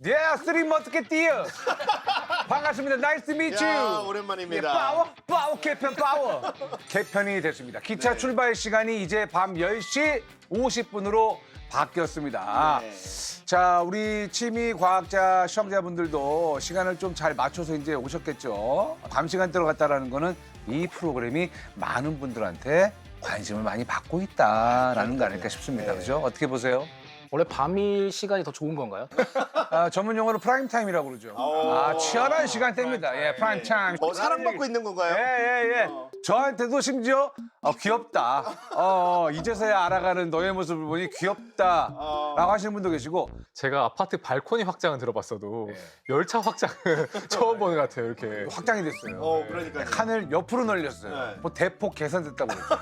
예, 쓰리 머스케티어. 반갑습니다. 나이스 미츠. 야, 오랜만입니다. 파워 개편 파워. 개편이 됐습니다. 기차 네. 출발 시간이 이제 밤 10시 50분으로 바뀌었습니다. 네. 자, 우리 취미 과학자 시청자분들도 시간을 좀 잘 맞춰서 이제 오셨겠죠. 밤 시간대로 갔다라는 거는 이 프로그램이 많은 분들한테 관심을 많이 받고 있다라는 거 아닐까 싶습니다. 네. 그죠? 어떻게 보세요? 원래 밤이 시간이 더 좋은 건가요? 아, 전문 용어로 프라임 타임이라고 그러죠. 아, 치열한 시간대입니다. 예, 프라임 타임. 사랑받고 있는 건가요? 예. 저한테도 심지어 귀엽다. 이제서야 알아가는 너의 모습을 보니 귀엽다라고 하시는 분도 계시고. 제가 아파트 발코니 확장은 들어봤어도 열차 확장은 처음 보는 것 같아요. 이렇게. 확장이 됐어요. 그러니까요. 칸을 옆으로 늘렸어요. 네. 뭐 대폭 개선됐다고 그랬어요.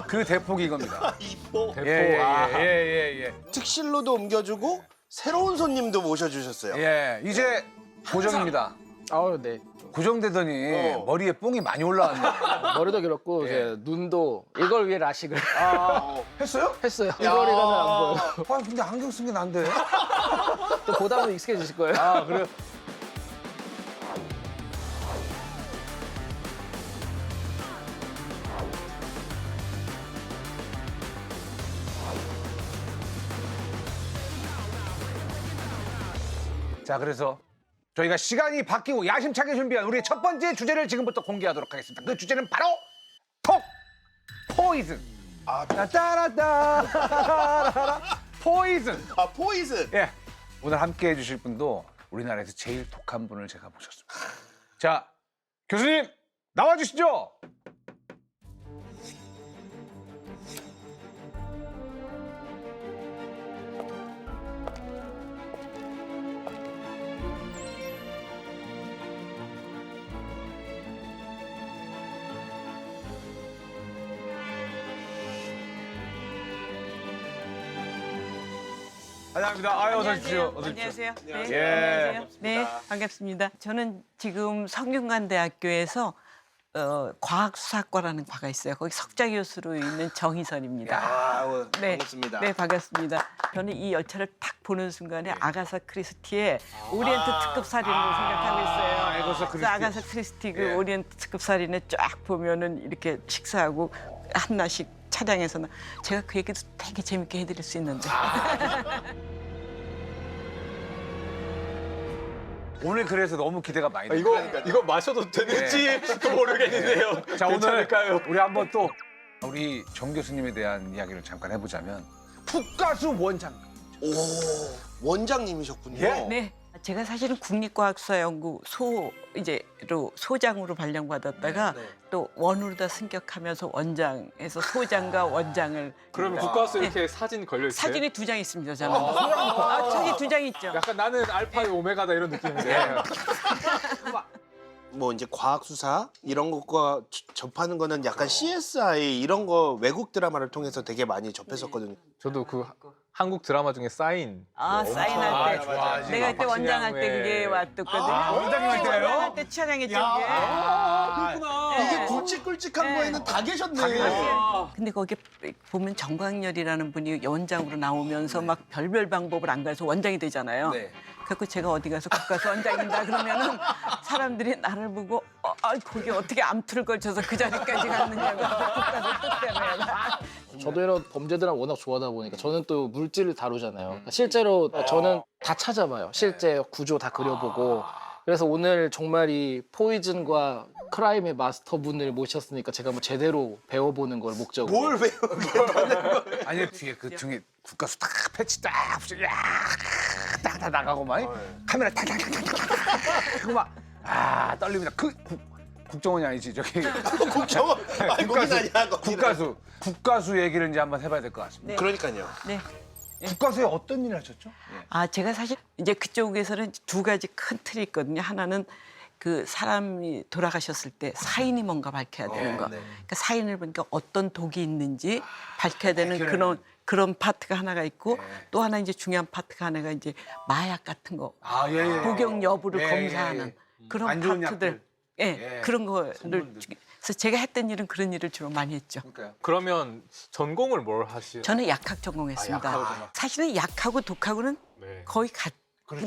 그 대폭이 이겁니다. 이뻐. 대포. 예. 특실로도 옮겨주고 새로운 손님도 모셔주셨어요. 예, 이제 고정입니다. 아우 네. 고정되더니 어. 머리에 뽕이 많이 올라왔네요. 머리도 길었고 이제 눈도 이걸 위해 라식을 했어요? 했어요. 이거리가는 안 보여. 아, 근데 안경 쓴 게 난데. 또 보다 보면 익숙해지실 거예요. 아, 그래요? 자, 그래서 저희가 시간이 바뀌고 야심차게 준비한 우리의 첫 번째 주제를 지금부터 공개하도록 하겠습니다. 그 주제는 바로 포이즌. 따라따라 포이즌. 포이즌. 예, 오늘 함께 해주실 분도 우리나라에서 제일 독한 분을 제가 모셨습니다. 자, 교수님 나와주시죠. 안녕하십니까. 아유, 어서 오십시오. 어서 오십시오. 안녕하세요. 네, 예. 안녕하세요. 네, 반갑습니다. 저는 지금 성균관대학교에서 과학수사과라는 과가 있어요. 거기 석좌 교수로 있는 정희선입니다. 네, 반갑습니다. 네, 반갑습니다. 저는 이 열차를 딱 보는 순간에 아가사 크리스티의 오리엔트 특급 살인을 생각하고 있어요. 아가사 그래서 아가사 크리스티 그 오리엔트 특급 살인을 쫙 보면은 이렇게 식사하고 한나씩 차량에서는 제가 그 얘기도 되게 재밌게 해드릴 수 있는데. 오늘 그래서 너무 기대가 많이 돼요. 이거 마셔도 되는지 모르겠는데요. 자, 오늘 괜찮을까요? 우리 한번 또 우리 정 교수님에 대한 이야기를 잠깐 해보자면 국가수 원장. 오, 원장님이셨군요. 예? 네. 제가 사실은 국립과학수사연구 소장으로 발령받았다가 또 원으로다 승격하면서 원장에서 소장과 원장을 그러면 그러니까 국가수 이렇게 사진 걸려 있어요? 사진이 2장 있습니다. 저는. 사진 2장 있죠. 약간 나는 알파의 오메가다 이런 느낌인데. 뭐 이제 과학 수사 이런 것과 접하는 거는 약간 CSI 이런 거 외국 드라마를 통해서 되게 많이 접했었거든요. 저도 그 한국 드라마 중에 사인. 사인할 때. 좋아하지. 내가 그때 원장 할 때 그게 왔었거든요. 원장님 할 때요? 원장 할때 촬영했죠. 그게. 그렇구나. 이게 굵직굵직한 거에는 다 계셨네. 근데 거기 보면 정광열이라는 분이 원장으로 나오면서 막 별별 방법을 안 가서 원장이 되잖아요. 네. 그래서 제가 어디 가서 국가수 원장인다 그러면은 사람들이 나를 보고 거기 어떻게 암투를 걸쳐서 그 자리까지 갔느냐고 국가수 뜻 때문에. 저도 이런 범죄들을 워낙 좋아하다 보니까 저는 또 물질을 다루잖아요. 그러니까 실제로 저는 다 찾아봐요. 실제 구조 다 그려보고. 그래서 오늘 정말 이 포이즌과 크라임의 마스터분을 모셨으니까 제가 뭐 제대로 배워보는 걸 목적으로. 뭘 배워? 아니 뒤에 그 등에 국가수 딱 패치 딱 붙여 딱 나가고 막 카메라 탁탁탁탁탁 하고 막 떨립니다. 국정원이 아니지 저기 국정원. 아니 거긴 아니야. 국가수 얘기를 이제 한번 해봐야 될 것 같습니다. 네. 그러니까요. 네. 국가수에 어떤 일을 하셨죠? 제가 사실 이제 그쪽에서는 두 가지 큰 틀이 있거든요. 하나는 그 사람이 돌아가셨을 때 사인이 뭔가 밝혀야 되는 거. 그러니까 사인을 보니까 어떤 독이 있는지 밝혀야 되는 그런 파트가 하나가 있고 또 하나 이제 중요한 파트가 하나가 이제 마약 같은 거 복용 여부를 검사하는 그런 안 좋은 파트들. 약들. 그런 거를 그래서 제가 했던 일은 그런 일을 주로 많이 했죠. 그러면 전공을 뭘 하시? 저는 약학 전공했습니다. 사실은 약하고 독하고는 네. 거의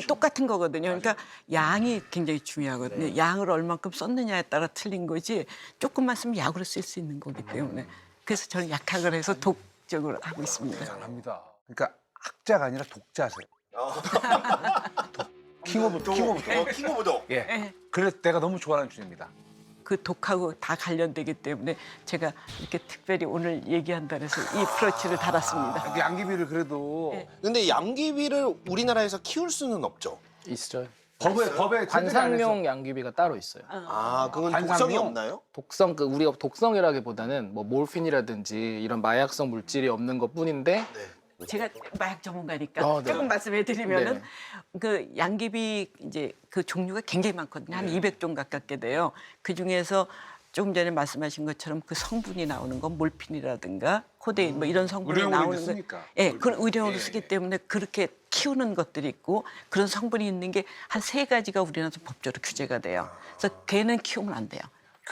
똑같은 거거든요. 그러니까 양이 굉장히 중요하거든요. 양을 얼만큼 썼느냐에 따라 틀린 거지 조금만 쓰면 약으로 쓸 수 있는 거기 때문에 그래서 저는 약학을 해서 독적으로 하고 있습니다. 잘합니다. 그러니까 학자가 아니라 독자세요. 킹 오브 독. 킹 오브 독. 예. 예. 그래서 내가 너무 좋아하는 주제입니다. 그 독하고 다 관련되기 때문에 제가 이렇게 특별히 오늘 얘기한다 해서 이 프로치를 달았습니다. 양귀비를 그래도 네. 근데 양귀비를 우리나라에서 키울 수는 없죠. 있어요. 법에 관상용 양귀비가 따로 있어요. 아, 그건 관상용? 독성이 없나요? 독성 우리가 독성이라기보다는 뭐 몰핀이라든지 이런 마약성 물질이 없는 것뿐인데 제가 마약 전문가니까 네. 조금 말씀해드리면은 네. 그 양귀비 이제 그 종류가 굉장히 많거든요. 한 200종 가깝게 돼요. 그 중에서 조금 전에 말씀하신 것처럼 그 성분이 나오는 건 몰핀이라든가 코데인 뭐 이런 성분이 의료용으로 나오는 거. 쓰니까. 예, 그런 의료용으로 쓰기 때문에 그렇게 키우는 것들이 있고 그런 성분이 있는 게 한 3가지가 우리나라에서 법적으로 규제가 돼요. 그래서 걔는 키우면 안 돼요.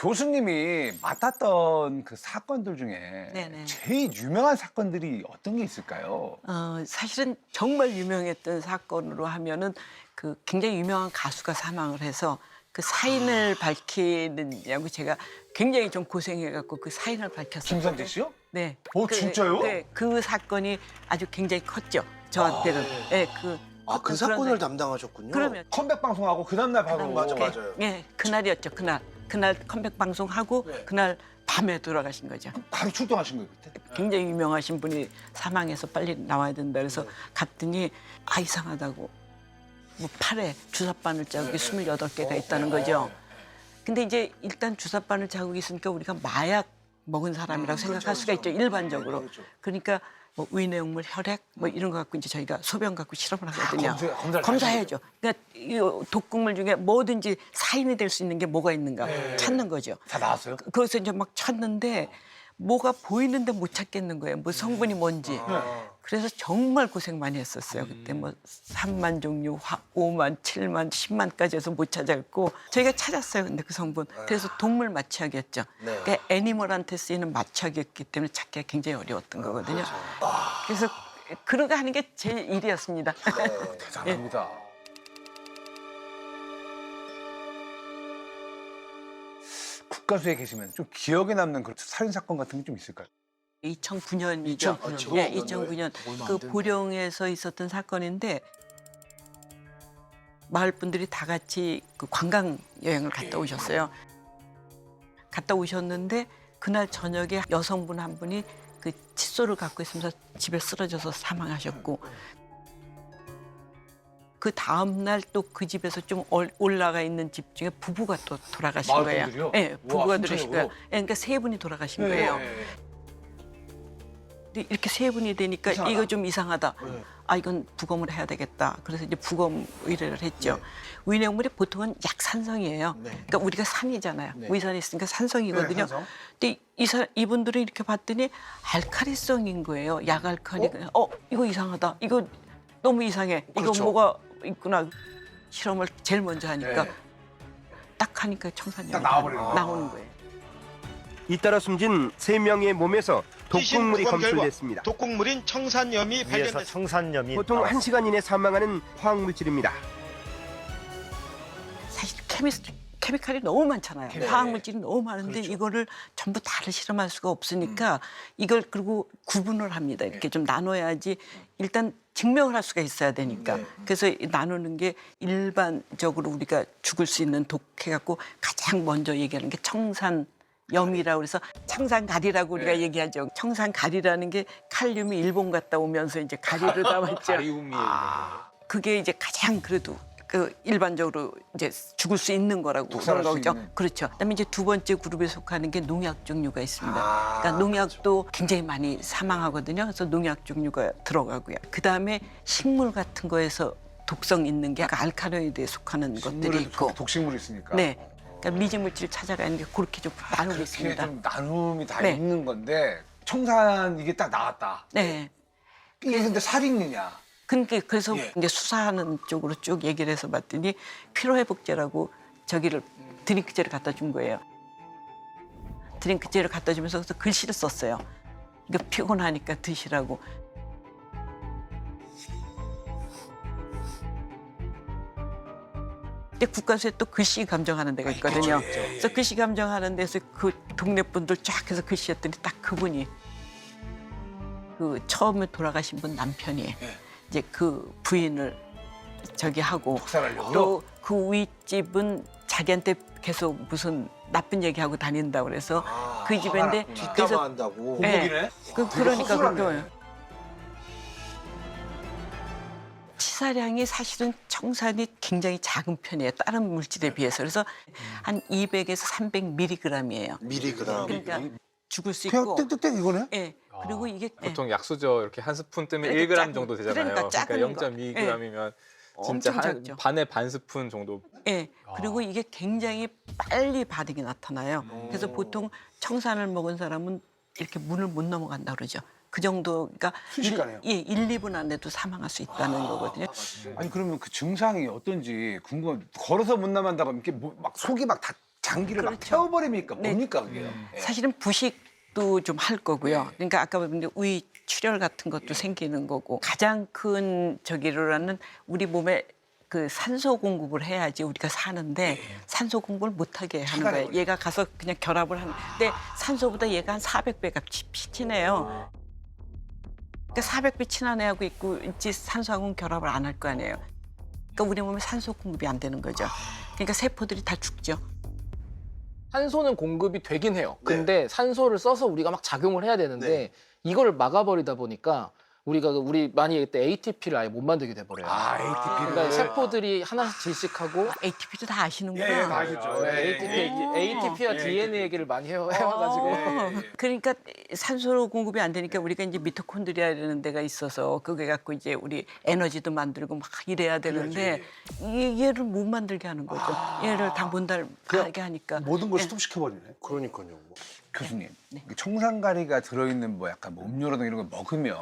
교수님이 맡았던 그 사건들 중에 네네. 제일 유명한 사건들이 어떤 게 있을까요? 사실은 정말 유명했던 사건으로 하면은 그 굉장히 유명한 가수가 사망을 해서 그 사인을 밝히느냐고 제가 굉장히 좀 고생해갖고 그 사인을 밝혔어요. 김선재 씨요? 네. 진짜요? 네, 그 사건이 아주 굉장히 컸죠. 저한테는. 네, 아, 그 그런 사건을 사- 담당하셨군요. 그러면 컴백 방송하고 그 다음날 바로 맞아, 네, 맞아요. 네, 그날이었죠. 그날 컴백 방송하고 그날 밤에 돌아가신 거죠. 바로 출동하신 거예요 그때? 굉장히 유명하신 분이 사망해서 빨리 나와야 된다 그래서 갔더니 아 이상하다고 뭐 팔에 주사바늘 자국이 28개가 있다는 거죠. 근데 이제 일단 주사바늘 자국이 있으니까 우리가 마약 먹은 사람이라고 생각할 수가 있죠. 일반적으로. 그러니까 뭐 위내용물, 혈액 뭐 이런 거 갖고 이제 저희가 소변 갖고 실험을 하거든요. 검사를 검사해야죠. 그러니까 이 독극물 중에 뭐든지 사인이 될 수 있는 게 뭐가 있는가 찾는 거죠. 다 나왔어요? 그래서 이제 막 찾는데 뭐가 보이는데 못 찾겠는 거예요. 뭐 성분이 뭔지. 그래서 정말 고생 많이 했었어요. 그때 뭐 3만 종류, 5만, 7만, 10만까지 해서 못 찾았고 저희가 찾았어요. 근데 그 성분. 그래서 동물 마취약이었죠. 그러니까 애니멀한테 쓰이는 마취약이었기 때문에 찾기가 굉장히 어려웠던 거거든요. 그래서 그러고 하는 게 제 일이었습니다. 대단합니다. 국가수에 계시면 좀 기억에 남는 그런 살인 사건 같은 게 좀 있을까요? 2009년이죠. 2009년. 네, 2009년 얼마 안 그 됐네. 보령에서 있었던 사건인데 마을 분들이 다 같이 그 관광 여행을 갔다 오셨어요. 갔다 오셨는데 그날 저녁에 여성분 한 분이 그 칫솔을 갖고 있으면서 집에 쓰러져서 사망하셨고 그 다음 날 또 그 집에서 좀 올라가 있는 집 중에 부부가 또 돌아가신 마을 거예요. 분들이요? 네, 부부가 우와, 돌아가신 순천역으로? 거예요. 네, 그러니까 3분이 돌아가신 거예요. 근데 이렇게 3분이 되니까 이상하다. 이거 좀 이상하다. 아 이건 부검을 해야 되겠다. 그래서 이제 부검 의뢰를 했죠. 위내용물이 보통은 약산성이에요. 그러니까 우리가 산이잖아요. 위산이 있으니까 산성이거든요. 산성. 근데 이분들이 이렇게 봤더니 알카리성인 거예요. 약알칼리. 이거 이상하다. 이거 너무 이상해. 그렇죠. 이거 뭐가 있구나. 실험을 제일 먼저 하니까 네. 딱 하니까 청산염이 딱 나와버리는 거예요. 나오는 거예요. 잇따라 숨진 3명의 몸에서 독극물이 검출됐습니다. 독극물인 청산염이 위에서 발견됐습니다. 청산염이 보통 1시간 이내 사망하는 화학물질입니다. 사실 케미칼이 너무 많잖아요. 네. 화학물질이 너무 많은데 그렇죠. 이거를 전부 다를 실험할 수가 없으니까 이걸 그리고 구분을 합니다. 이렇게 좀 나눠야지 일단 증명을 할 수가 있어야 되니까. 그래서 이 나누는 게 일반적으로 우리가 죽을 수 있는 독해갖고 가장 먼저 얘기하는 게 청산염이라고 그래서 청산가리라고 우리가 얘기하죠. 청산가리라는 게 칼륨이 일본 갔다 오면서 이제 가리를 담았죠. 그게 이제 가장 그래도 그 일반적으로 이제 죽을 수 있는 거라고 독살할 그런 수 거죠. 있는. 그렇죠. 그다음에 이제 2번째 그룹에 속하는 게 농약 종류가 있습니다. 그러니까 농약도 굉장히 많이 사망하거든요. 그래서 농약 종류가 들어가고요. 그다음에 식물 같은 거에서 독성 있는 게 알카로이드에 속하는 것들이 식물에도 있고. 독식물이 있으니까. 네. 그러니까 미지물질 찾아가는 게 그렇게 좀 나누고 그렇게 있습니다. 좀 나눔이 다 네. 있는 건데 청산 이게 딱 나왔다. 네. 이게 근데 살인이냐? 그래서 예. 이제 수사하는 쪽으로 쭉 얘기를 해서 봤더니 피로회복제라고 저기를 드링크제를 갖다 준 거예요. 드링크제를 갖다 주면서 그래서 글씨를 썼어요. 이거 피곤하니까 드시라고. 근데 국가수에 또 글씨 감정하는 데가 있거든요. 그래서 글씨 감정하는 데서 그 동네 분들 쫙 해서 글씨했더니 딱 그분이 그 처음에 돌아가신 분 남편이 이제 그 부인을 저기 하고 학살하려고요? 또 그 윗집은 자기한테 계속 무슨 나쁜 얘기하고 다닌다고 그래서 그 집인데 뒷담화한다고. 예. 그러니까 그거예요. 치사량이 사실은 청산이 굉장히 작은 편이에요. 다른 물질에 비해서. 그래서 한 200에서 300mg이에요. 미리그램. 그러니까 죽을 수 그냥 있고. 땡땡땡 이거네? 예. 그리고 이게 예. 보통 약수저 이렇게 한 스푼 뜨면 그러니까 1g 작은- 정도 되잖아요. 그러니까 작은 거. 0.2g이면 진짜 엄청 작죠. 반에 반 스푼 정도. 예. 그리고 이게 굉장히 빨리 반응이 나타나요. 그래서 보통 청산을 먹은 사람은 이렇게 문을 못 넘어간다 그러죠. 그 정도, 그러니까 순식간에요? 1, 2분 안에도 사망할 수 있다는 거거든요. 아니 그러면 그 증상이 어떤지 궁금. 걸어서 못 나간다고 이렇게 막 속이 막 다 장기를 막 그렇죠. 태워버립니까? 네. 뭡니까 그게? 예. 사실은 부식도 좀 할 거고요. 그러니까 아까 보면 의 출혈 같은 것도 생기는 거고 가장 큰 저기로는 우리 몸에 그 산소 공급을 해야지 우리가 사는데 산소 공급을 못하게 하는 거예요. 얘가 가서 그냥 결합을 하는데 산소보다 얘가 한 400배가 친해요. 그러니까 400배 친한 애하고 있고 있지 산소하고는 결합을 안 할 거 아니에요. 그러니까 우리 몸에 산소 공급이 안 되는 거죠. 그러니까 세포들이 다 죽죠. 산소는 공급이 되긴 해요. 근데 산소를 써서 우리가 막 작용을 해야 되는데 이거를 막아버리다 보니까 우리 많이 그때 ATP를 아예 못 만들게 돼버려요. 아 ATP를. 그러니까 세포들이 하나씩 질식하고 ATP도 다 아시는구나. 예, 다 아시죠. ATP와 DNA 얘기를 많이 해와가지고 그러니까 산소 공급이 안 되니까 우리가 이제 미토콘드리아라는 데가 있어서 그거 갖고 이제 우리 에너지도 만들고 막 이래야 되는데 얘를 못 만들게 하는 거죠. 얘를 다 못 달게 하니까. 모든 걸 예. 스톱시켜버리네. 그러니까요. 교수님, 네. 청산가리가 들어있는 뭐 약간 뭐 음료라든가 이런 거 먹으면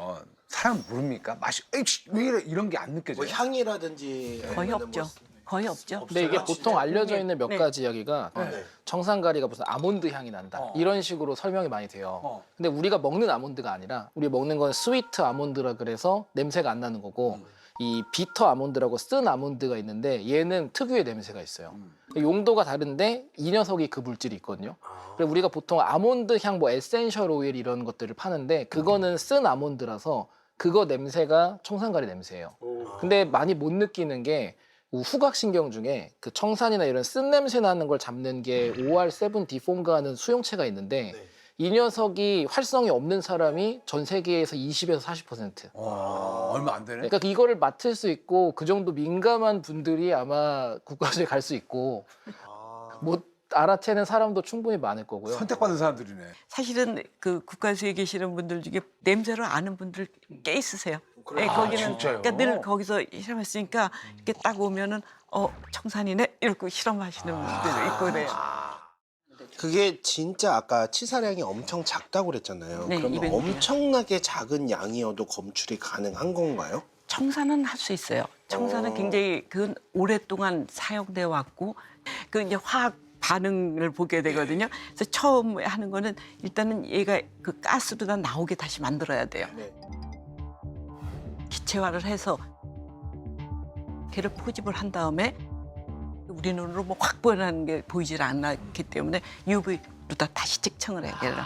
사람 모릅니까? 맛이 에이씨, 왜 이래 이런 게 안 뭐 느껴져요? 향이라든지 거의 아니면은 없죠. 뭐 거의 없죠. 근데 이게 보통 알려져 있는 몇 네. 가지 이야기가 네. 청산가리가 무슨 아몬드 향이 난다 이런 식으로 설명이 많이 돼요. 근데 우리가 먹는 아몬드가 아니라 우리 먹는 건 스위트 아몬드라 그래서 냄새가 안 나는 거고 이 비터 아몬드라고 쓴 아몬드가 있는데 얘는 특유의 냄새가 있어요. 용도가 다른데 이 녀석이 그 물질이 있거든요. 그래서 우리가 보통 아몬드 향, 뭐 에센셜 오일 이런 것들을 파는데 그거는 쓴 아몬드라서 그거 냄새가 청산가리 냄새예요. 근데 많이 못 느끼는 게 후각신경 중에 그 청산이나 이런 쓴 냄새 나는 걸 잡는 게 OR7D4인가 하는 수용체가 있는데 이 녀석이 활성이 없는 사람이 전 세계에서 20에서 40%. 얼마 안 되네. 그러니까 이거를 맡을 수 있고 그 정도 민감한 분들이 아마 국가수에 갈 수 있고 못 알아채는 사람도 충분히 많을 거고요. 선택받은 사람들이네. 사실은 그 국가수에 계시는 분들 중에 냄새를 아는 분들 꽤 있으세요. 네, 거기는 진짜요? 그러니까 늘 거기서 실험했으니까 이렇게 딱 오면은 청산이네 이러고 실험하시는 분들도 있고 그래요. 그게 진짜 아까 치사량이 엄청 작다고 그랬잖아요. 네, 그러면 200 엄청나게 작은 양이어도 검출이 가능한 건가요? 청산은 할 수 있어요. 청산은 굉장히 그 오랫동안 사용돼 왔고 그 이제 화학 반응을 보게 되거든요. 그래서 처음 하는 거는 일단은 얘가 그 가스로 다 나오게 다시 만들어야 돼요. 네. 기체화를 해서 걔를 포집을 한 다음에 우리 눈으로 뭐 확 보이는 게 보이질 않기 때문에 UV로 다시 측정을 해요. 걔를.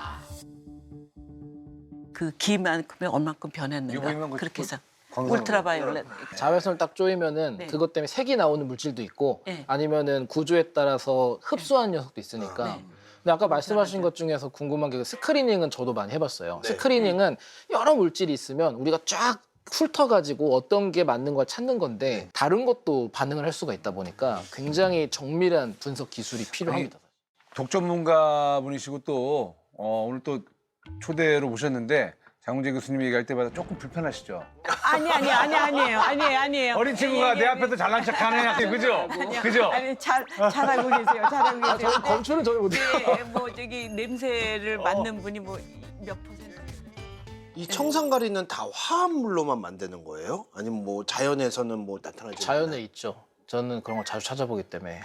그 기만큼에 얼만큼 변했는가 UV 면 그렇게 해서 광선. 울트라바이올렛 자외선을 딱 쪼이면은 네. 그것 때문에 색이 나오는 물질도 있고 네. 아니면은 구조에 따라서 흡수하는 녀석도 있으니까. 네. 근데 아까 말씀하신 것 중에서 궁금한 게 그 스크리닝은 저도 많이 해봤어요. 네. 스크리닝은 여러 물질이 있으면 우리가 쫙 훑어가지고 어떤 게 맞는 걸 찾는 건데 다른 것도 반응을 할 수가 있다 보니까 굉장히 정밀한 분석 기술이 필요합니다. 독 전문가분이시고 또 오늘 또 초대로 모셨는데 장훈재 교수님이 얘기할 때마다 조금 불편하시죠? 아니에요. 어린 친구가 내 앞에서 잘난 척하네, 그죠? 그죠? 아니 잘하고 계세요. 잘하고 계세요. 저는 검출은 전혀 못해요. 네, 뭐 저기 냄새를 맡는 분이 뭐 몇 퍼센트? 이 청산가리는 다 화합물로만 만드는 거예요? 아니면 뭐 자연에서는 뭐 나타나지 자연에 않나요? 있죠. 저는 그런 걸 자주 찾아보기 때문에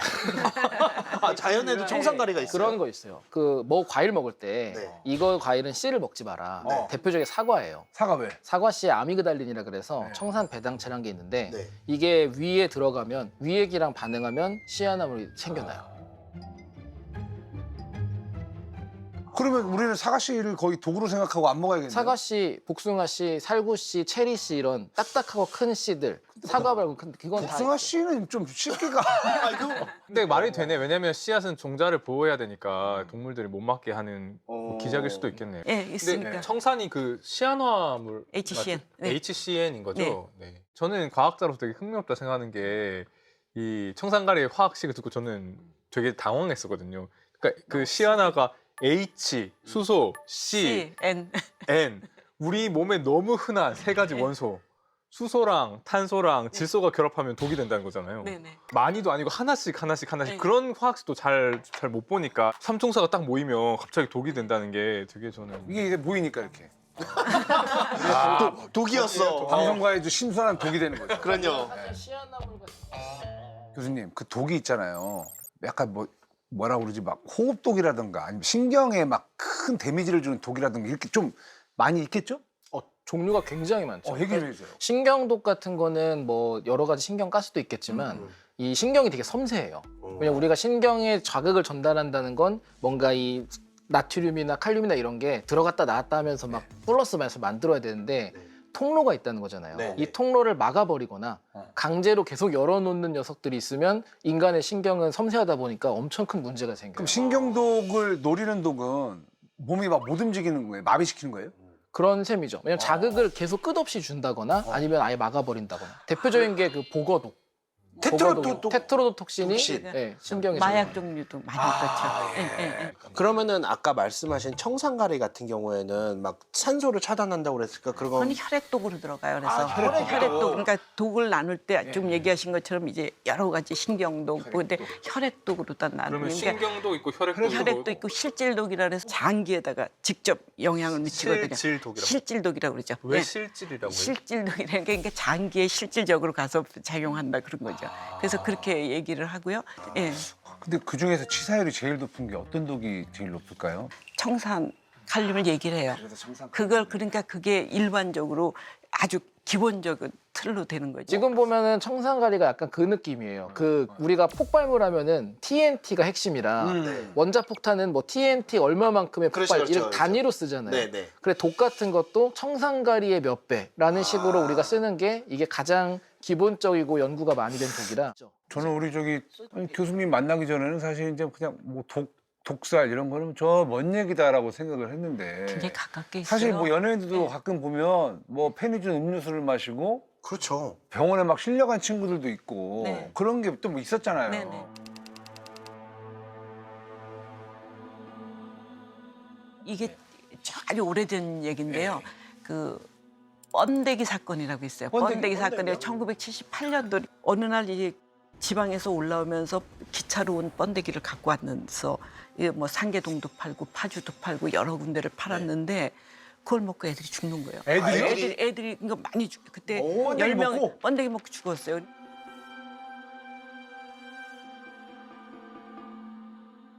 아, 자연에도 청산가리가 있어요? 그런 거 있어요. 그 뭐 과일 먹을 때 네. 이거 과일은 씨를 먹지 마라. 네. 대표적인 사과예요. 사과 왜? 사과씨에 아미그달린이라 그래서 네. 청산 배당체라는 게 있는데 네. 이게 위에 들어가면 위액이랑 반응하면 씨앗나물이 생겨나요. 그러면 우리는 사과씨를 거의 독으로 생각하고 안 먹어야겠네요. 사과씨, 복숭아씨, 살구씨, 체리씨 이런 딱딱하고 큰 씨들 사과 말고 그건 다 복숭아 씨는 좀 씹기가 근데 말이 되네. 왜냐면 씨앗은 종자를 보호해야 되니까 동물들이 못 맞게 하는 뭐 기작일 수도 있겠네요. 예, 근데 있으니까. 청산이 그 시아노아물 HCN. 맞죠? 네. HCN인 거죠? 네. 저는 과학자로서 되게 흥미롭다 생각하는 게 이 청산가리의 화학식을 듣고 저는 되게 당황했었거든요. 그러니까 그 시아나가 H, 수소, C, N. N. 우리 몸에 너무 흔한 세 가지 원소. 수소랑 탄소랑 질소가 결합하면 독이 된다는 거잖아요. 네네. 많이도 아니고 하나씩 네. 그런 화학식도 잘 못 보니까 삼총사가 딱 모이면 갑자기 독이 된다는 게 되게 저는 이게 이제 보이니까 이렇게. 독이었어. 방송과에도 신선한 독이 되는 거죠. 그럼요. 교수님, 그 독이 있잖아요. 약간 뭐라 그러지 막 호흡독이라든가 아니면 신경에 막 큰 데미지를 주는 독이라든가 이렇게 좀 많이 있겠죠? 종류가 굉장히 많죠. 얘기 좀 해주세요. 신경독 같은 거는 뭐 여러 가지 신경 가스도 있겠지만 이 신경이 되게 섬세해요. 왜냐면 우리가 신경에 자극을 전달한다는 건 뭔가 이 나트륨이나 칼륨이나 이런 게 들어갔다 나왔다 하면서 막 플러스 마이너스 만들어야 되는데 통로가 있다는 거잖아요. 네. 이 통로를 막아버리거나 강제로 계속 열어놓는 녀석들이 있으면 인간의 신경은 섬세하다 보니까 엄청 큰 문제가 생겨요. 그럼 신경독을 노리는 독은 몸이 막 못 움직이는 거예요? 마비시키는 거예요? 그런 셈이죠. 왜냐면 자극을 계속 끝없이 준다거나 아니면 아예 막아버린다거나. 대표적인 게 그 보거독. 테트로도톡신이 톡신. 네, 신경에 마약 종류도 많이 그렇죠. 예, 예, 예. 그러면은 아까 말씀하신 청산가리 같은 경우에는 막 산소를 차단한다고 그랬을까? 그런 그건 혈액독으로 들어가요. 그래서 혈액독. 혈액독. 그러니까 독을 나눌 때 좀 얘기하신 것처럼 이제 여러 가지 신경독, 근데 혈액독으로 다 그러면 나누는 게 신경도 있고 혈액도 혈액도 있고 실질독이라 해서 장기에다가 직접 영향을 미치거든요. 실질독이라고. 실질독이라고 그러죠. 왜 예. 실질이라고요? 실질독이라는 게 그러니까 장기에 실질적으로 가서 작용한다 그런 거죠. 그래서 그렇게 얘기를 하고요. 예. 근데 그 중에서 치사율이 제일 높은 게 어떤 독이 제일 높을까요? 청산 칼륨을 얘기를 해요. 그걸 그러니까 그게 일반적으로 아주 기본적인 틀로 되는 거죠. 지금 보면은 청산가리가 약간 그 느낌이에요. 그 우리가 폭발물 하면은 TNT가 핵심이라 원자폭탄은 뭐 TNT 얼마만큼의 폭발 그렇죠, 이렇게 그렇죠. 단위로 쓰잖아요. 네네. 그래 독 같은 것도 청산가리의 몇 배라는 식으로 우리가 쓰는 게 이게 가장 기본적이고 연구가 많이 된 독이라. 저는 우리 아니, 교수님 만나기 전에는 사실 이제 그냥 뭐 독살 이런 거는 저 먼 얘기다라고 생각을 했는데 굉장히 가깝게 있어요. 사실 뭐 연예인들도 네. 가끔 보면 뭐 편의점 음료수를 마시고 그렇죠. 병원에 막 실려간 친구들도 있고 네. 그런 게 또 뭐 있었잖아요. 네네. 이게 아주 오래된 얘기인데요. 그 번데기 사건이라고 있어요. 번데기 사건이 1978년도 어느 날 이제 지방에서 올라오면서 기차로 온 번데기를 갖고 왔면서 이게 뭐 상계동도 팔고 파주도 팔고 여러 군데를 팔았는데 그걸 먹고 애들이 죽는 거예요. 애들이 그러니까 많이 그때 번데기 10명 먹고? 번데기 먹고 죽었어요.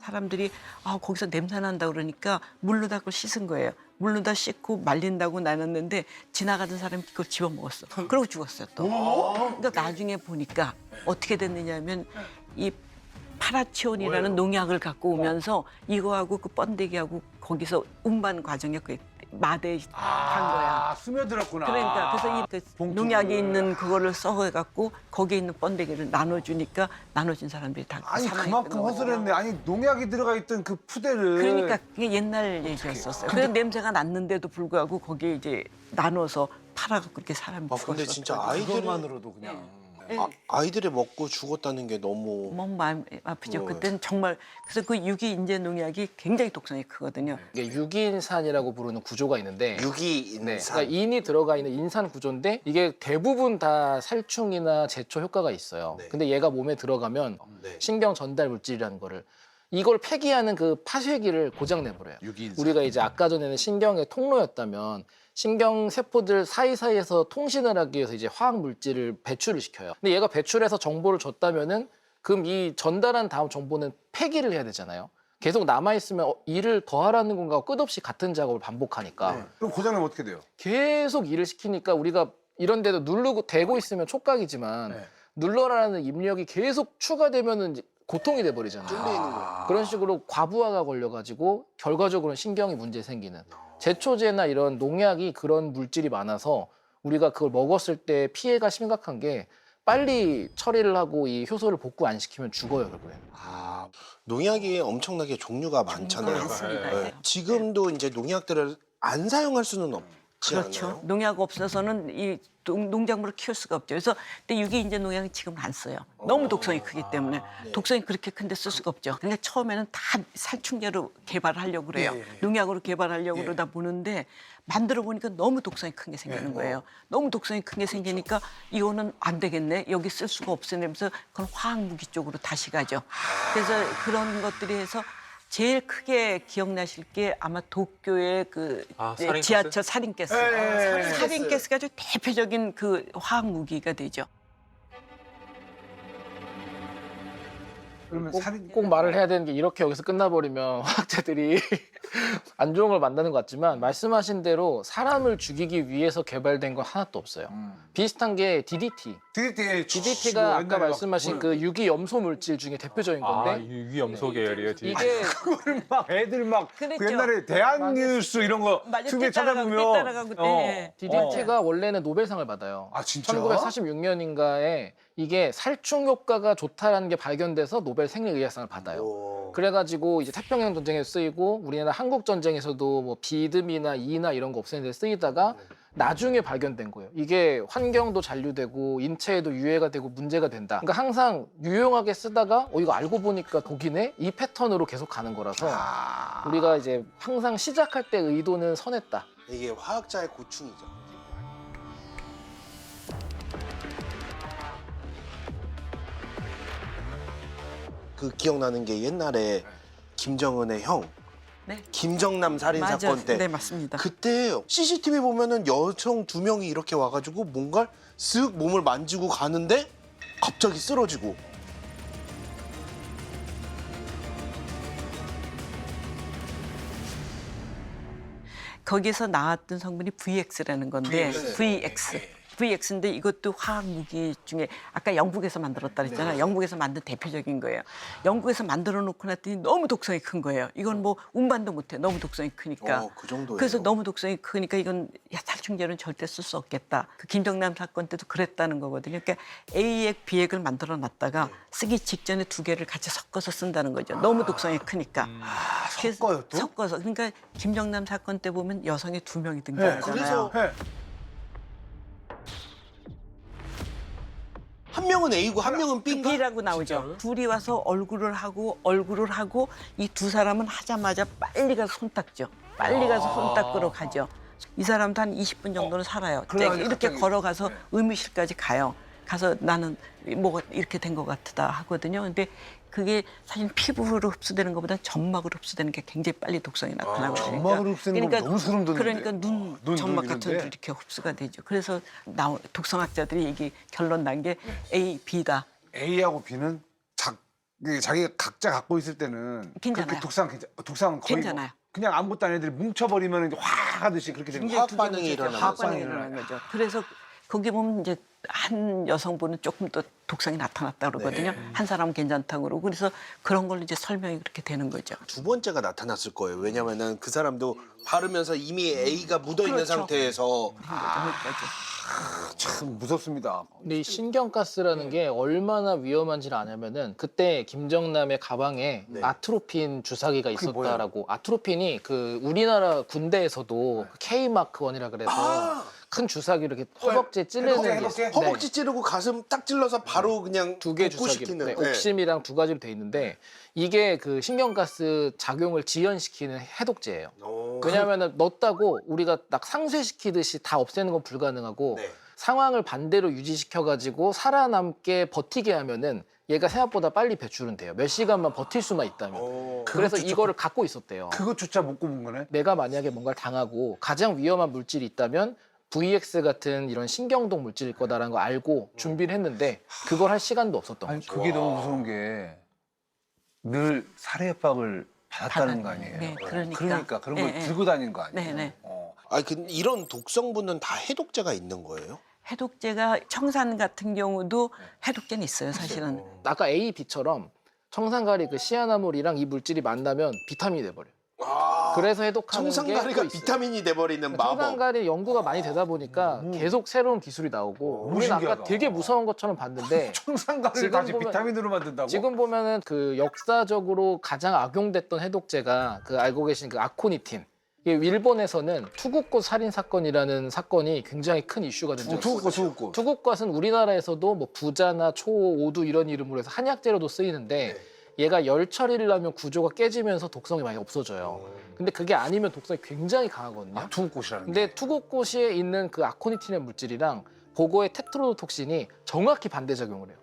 사람들이 거기서 냄새 난다 그러니까 물로다 그걸 씻은 거예요. 물로다 씻고 말린다고 나눴는데 지나가던 사람이 그걸 집어 먹었어. 그러고 죽었어요 또. 그러니까 나중에 보니까 어떻게 됐느냐면 이 파라치온이라는 농약을 갖고 오면서 이거하고 그 번데기하고 거기서 운반 과정에 그 마대에 간 거야. 스며들었구나. 그러니까 그래서 이 그 봉투를. 농약이 있는 그거를 썩어갖고 거기에 있는 번데기를 나눠주니까 나눠준 사람들이 다 아니 사망했던 그만큼 거죠. 허술했네. 아니 농약이 들어가 있던 그 푸대를 그러니까 그게 옛날 얘기였었어요. 그래서 냄새가 났는데도 불구하고 거기에 이제 나눠서 팔아갖고 그렇게 사람이 죽었어. 근데 진짜 아이들은 그것만으로도 그냥 아이들이 먹고 죽었다는 게 너무 너무 마음 아프죠. 네. 그때는 정말 그래서 그 유기인제 농약이 굉장히 독성이 크거든요. 이게 유기인산이라고 부르는 구조가 있는데 유기인산. 네, 그러니까 인이 들어가 있는 인산 구조인데 이게 대부분 다 살충이나 제초 효과가 있어요. 네. 근데 얘가 몸에 들어가면 네. 신경 전달 물질이라는 거를 이걸 폐기하는 그 파쇄기를 고장 내버려요. 유기인산. 우리가 이제 아까 전에는 신경의 통로였다면 신경 세포들 사이사이에서 통신을 하기 위해서 이제 화학 물질을 배출을 시켜요. 근데 얘가 배출해서 정보를 줬다면은 그럼 이 전달한 다음 정보는 폐기를 해야 되잖아요. 계속 남아 있으면 일을 더 하라는 건가 끝없이 같은 작업을 반복하니까 그럼 고장나면 어떻게 돼요? 계속 일을 시키니까 우리가 이런 데도 누르고 대고 있으면 촉각이지만 네. 눌러라는 입력이 계속 추가되면은 이제 고통이 돼 버리잖아요. 그런 식으로 과부하가 걸려가지고 결과적으로는 신경이 문제 생기는. 제초제나 이런 농약이 그런 물질이 많아서 우리가 그걸 먹었을 때 피해가 심각한 게 빨리 처리를 하고 이 효소를 복구 안 시키면 죽어요, 결국에는. 아, 농약이 엄청나게 종류가 많잖아요. 많습니다. 네. 지금도 이제 농약들을 안 사용할 수는 없지 그렇죠. 않나요? 농약 없어서는 이 농작물을 키울 수가 없죠. 그래서 근데 유기인제 농약은 지금은 안 써요. 너무 독성이 크기 때문에 네. 독성이 그렇게 큰데 쓸 수가 없죠. 그러니까 처음에는 다 살충제로 개발하려고 그래요. 예, 예. 농약으로 개발하려고 예. 그러다 보는데 만들어 보니까 너무 독성이 큰 게 생기는 거예요. 너무 독성이 큰 게 생기니까 이거는 안 되겠네. 여기 쓸 수가 없으면서 그건 화학 무기 쪽으로 다시 가죠. 그래서 그런 것들이 해서 제일 크게 기억나실 게 아마 도쿄의 그 살인가스? 지하철 살인가스. 살인가스가 아주 대표적인 그 화학 무기가 되죠. 그러면 살인 꼭 말을 해야 되는 게 이렇게 여기서 끝나버리면 화학자들이 안 좋은 걸 만나는 것 같지만 말씀하신 대로 사람을 죽이기 위해서 개발된 건 하나도 없어요. 비슷한 게 DDT. DDT가 아까 말씀하신 그 유기 염소 물질 중에 대표적인 건데 아, 유기염소 계열이에요. 이게 그걸 막 애들 막 그 그랬죠. 옛날에 대한뉴스 이런 거 맞아, TV에 따라가고, 찾아보면 따라가고, 네. DDT가 원래는 노벨상을 받아요. 아 진짜? 1946년인가에 이게 살충 효과가 좋다라는 게 발견돼서 노벨 생리의학상을 받아요. 오. 그래가지고 이제 태평양 전쟁에 쓰이고 우리나라 한국 전쟁에서도 뭐 비듬이나 이나 이런 거 없애는 데 쓰이다가 나중에 발견된 거예요. 이게 환경도 잔류되고 인체에도 유해가 되고 문제가 된다. 그러니까 항상 유용하게 쓰다가 이거 알고 보니까 독이네? 이 패턴으로 계속 가는 거라서 우리가 이제 항상 시작할 때 의도는 선했다. 이게 화학자의 고충이죠. 그 기억나는 게 옛날에 김정은의 형 네. 김정남 살인 맞아. 사건 때 네, 맞습니다. 그때 CCTV 보면은 여성 2명이 이렇게 와가지고 뭔가 쓱 몸을 만지고 가는데 갑자기 쓰러지고. 거기서 나왔던 성분이 VX라는 건데 VX인데 이것도 화학 무기 중에 아까 영국에서 만들었다 그랬잖아요. 영국에서 만든 대표적인 거예요. 영국에서 만들어 놓고 났더니 너무 독성이 큰 거예요. 이건 뭐 운반도 못해. 너무 독성이 크니까. 그 정도예요. 그래서 너무 독성이 크니까 이건 살충제는 절대 쓸 수 없겠다. 그 김정남 사건 때도 그랬다는 거거든요. 그러니까 A액, B액을 만들어 놨다가 쓰기 직전에 두 개를 같이 섞어서 쓴다는 거죠. 너무 독성이 크니까. 그래서 섞어요, 또? 섞어서. 그러니까 김정남 사건 때 보면 여성이 2명이 등장하잖아요. 그래서 한 명은 A고 한 명은 B인가? B라고 나오죠. 둘이 와서 얼굴을 하고 이 두 사람은 하자마자 빨리 가서 손 닦죠. 빨리 가서 손 닦으러 가죠. 이 사람도 한 20분 정도는 살아요. 그래가지고 이렇게 갑자기- 걸어가서 의무실까지 가요. 가서 나는 뭐가 이렇게 된 것 같다 하거든요. 근데 그게 사실 피부로 흡수되는 것보다 점막으로 흡수되는 게 굉장히 빨리 독성이 나타나거든요. 점막으로 흡수되는 건 너무 소름 돋는데. 그러니까 눈 눈, 점막 눈 같은 이런데? 데 이렇게 흡수가 되죠. 그래서 독성학자들이 결론 난 게 A, B다. A하고 B는 자기가 각자 갖고 있을 때는 괜찮아요. 그렇게 독상은 거의 괜찮아요. 그냥 아무것도 안 애들이 뭉쳐버리면 이제 확 하듯이 그렇게 되는 거예요. 화학 반응이 일어나는 화학 거죠. 반응이 일어나는 거죠. 그래서 거기 보면 이제 한 여성분은 조금 더 독성이 나타났다 그러거든요. 한 사람은 괜찮다고 그러고 그래서 그런 걸로 이제 설명이 그렇게 되는 거죠. 두 번째가 나타났을 거예요. 왜냐면은 그 사람도 바르면서 이미 A가 묻어 있는 그렇죠. 상태에서 참 무섭습니다. 근데 이 신경가스라는 게 얼마나 위험한지를 아냐면은 그때 김정남의 가방에 네. 아트로핀 주사기가 그게 있었다라고. 아트로핀이 그 우리나라 군대에서도 K마크 1이라 그래서 큰 주사기를 이렇게 허벅지에 찌르는 게 해독제? 허벅지 찌르고 가슴 딱 찔러서 바로 그냥 두 개 주사기, 복구시키는. 네, 네. 옥심이랑 두 가지로 돼 있는데 이게 그 신경가스 작용을 지연시키는 해독제예요. 오. 왜냐하면 넣었다고 우리가 딱 상쇄시키듯이 다 없애는 건 불가능하고 네. 상황을 반대로 유지시켜가지고 살아남게 버티게 하면은 얘가 생각보다 빨리 배출은 돼요. 몇 시간만 버틸 수만 있다면. 그래서 이거를 갖고 있었대요. 그것조차 못 꼽은 거네. 내가 만약에 뭔가를 당하고 가장 위험한 물질이 있다면 VX 같은 이런 신경동 물질일 거다라는 거 알고 준비를 했는데 그걸 할 시간도 없었던 아니 거죠. 그게 너무 무서운 게 늘 살해 협박을 받았다는 거 아니에요. 네, 그러니까. 그런 걸 네, 들고 다닌 거 아니에요. 네, 네. 아, 이런 독성분은 다 해독제가 있는 거예요? 해독제가 청산 같은 경우도 해독제는 있어요, 사실은. 아까 A, B처럼 청산가리 그 시아나몰이랑 이 물질이 만나면 비타민이 돼버려요. 그래서 해독하는 게 청산가리가 또 있어요. 비타민이 돼버리는 마법. 청산가리 연구가 많이 되다 보니까 계속 새로운 기술이 나오고 우리는 아까 신기하다. 되게 무서운 것처럼 봤는데 청산가리를 지금 다시 보면- 비타민으로 만든다고? 지금 보면은 그 역사적으로 가장 악용됐던 해독제가 그 알고 계신 그 아코니틴. 이게 일본에서는 투구꽃 살인 사건이라는 사건이 굉장히 큰 이슈가 된 적이 있어요. 투구꽃. 투구꽃은 우리나라에서도 뭐 부자나 초호, 오두 이런 이름으로 해서 한약재로도 쓰이는데 얘가 열 처리를 하면 구조가 깨지면서 독성이 많이 없어져요. 근데 그게 아니면 독성이 굉장히 강하거든요. 투구꽃이라는 근데 투구꽃에 있는 그 아코니틴의 물질이랑 보고의 테트로도톡신이 정확히 반대 작용을 해요.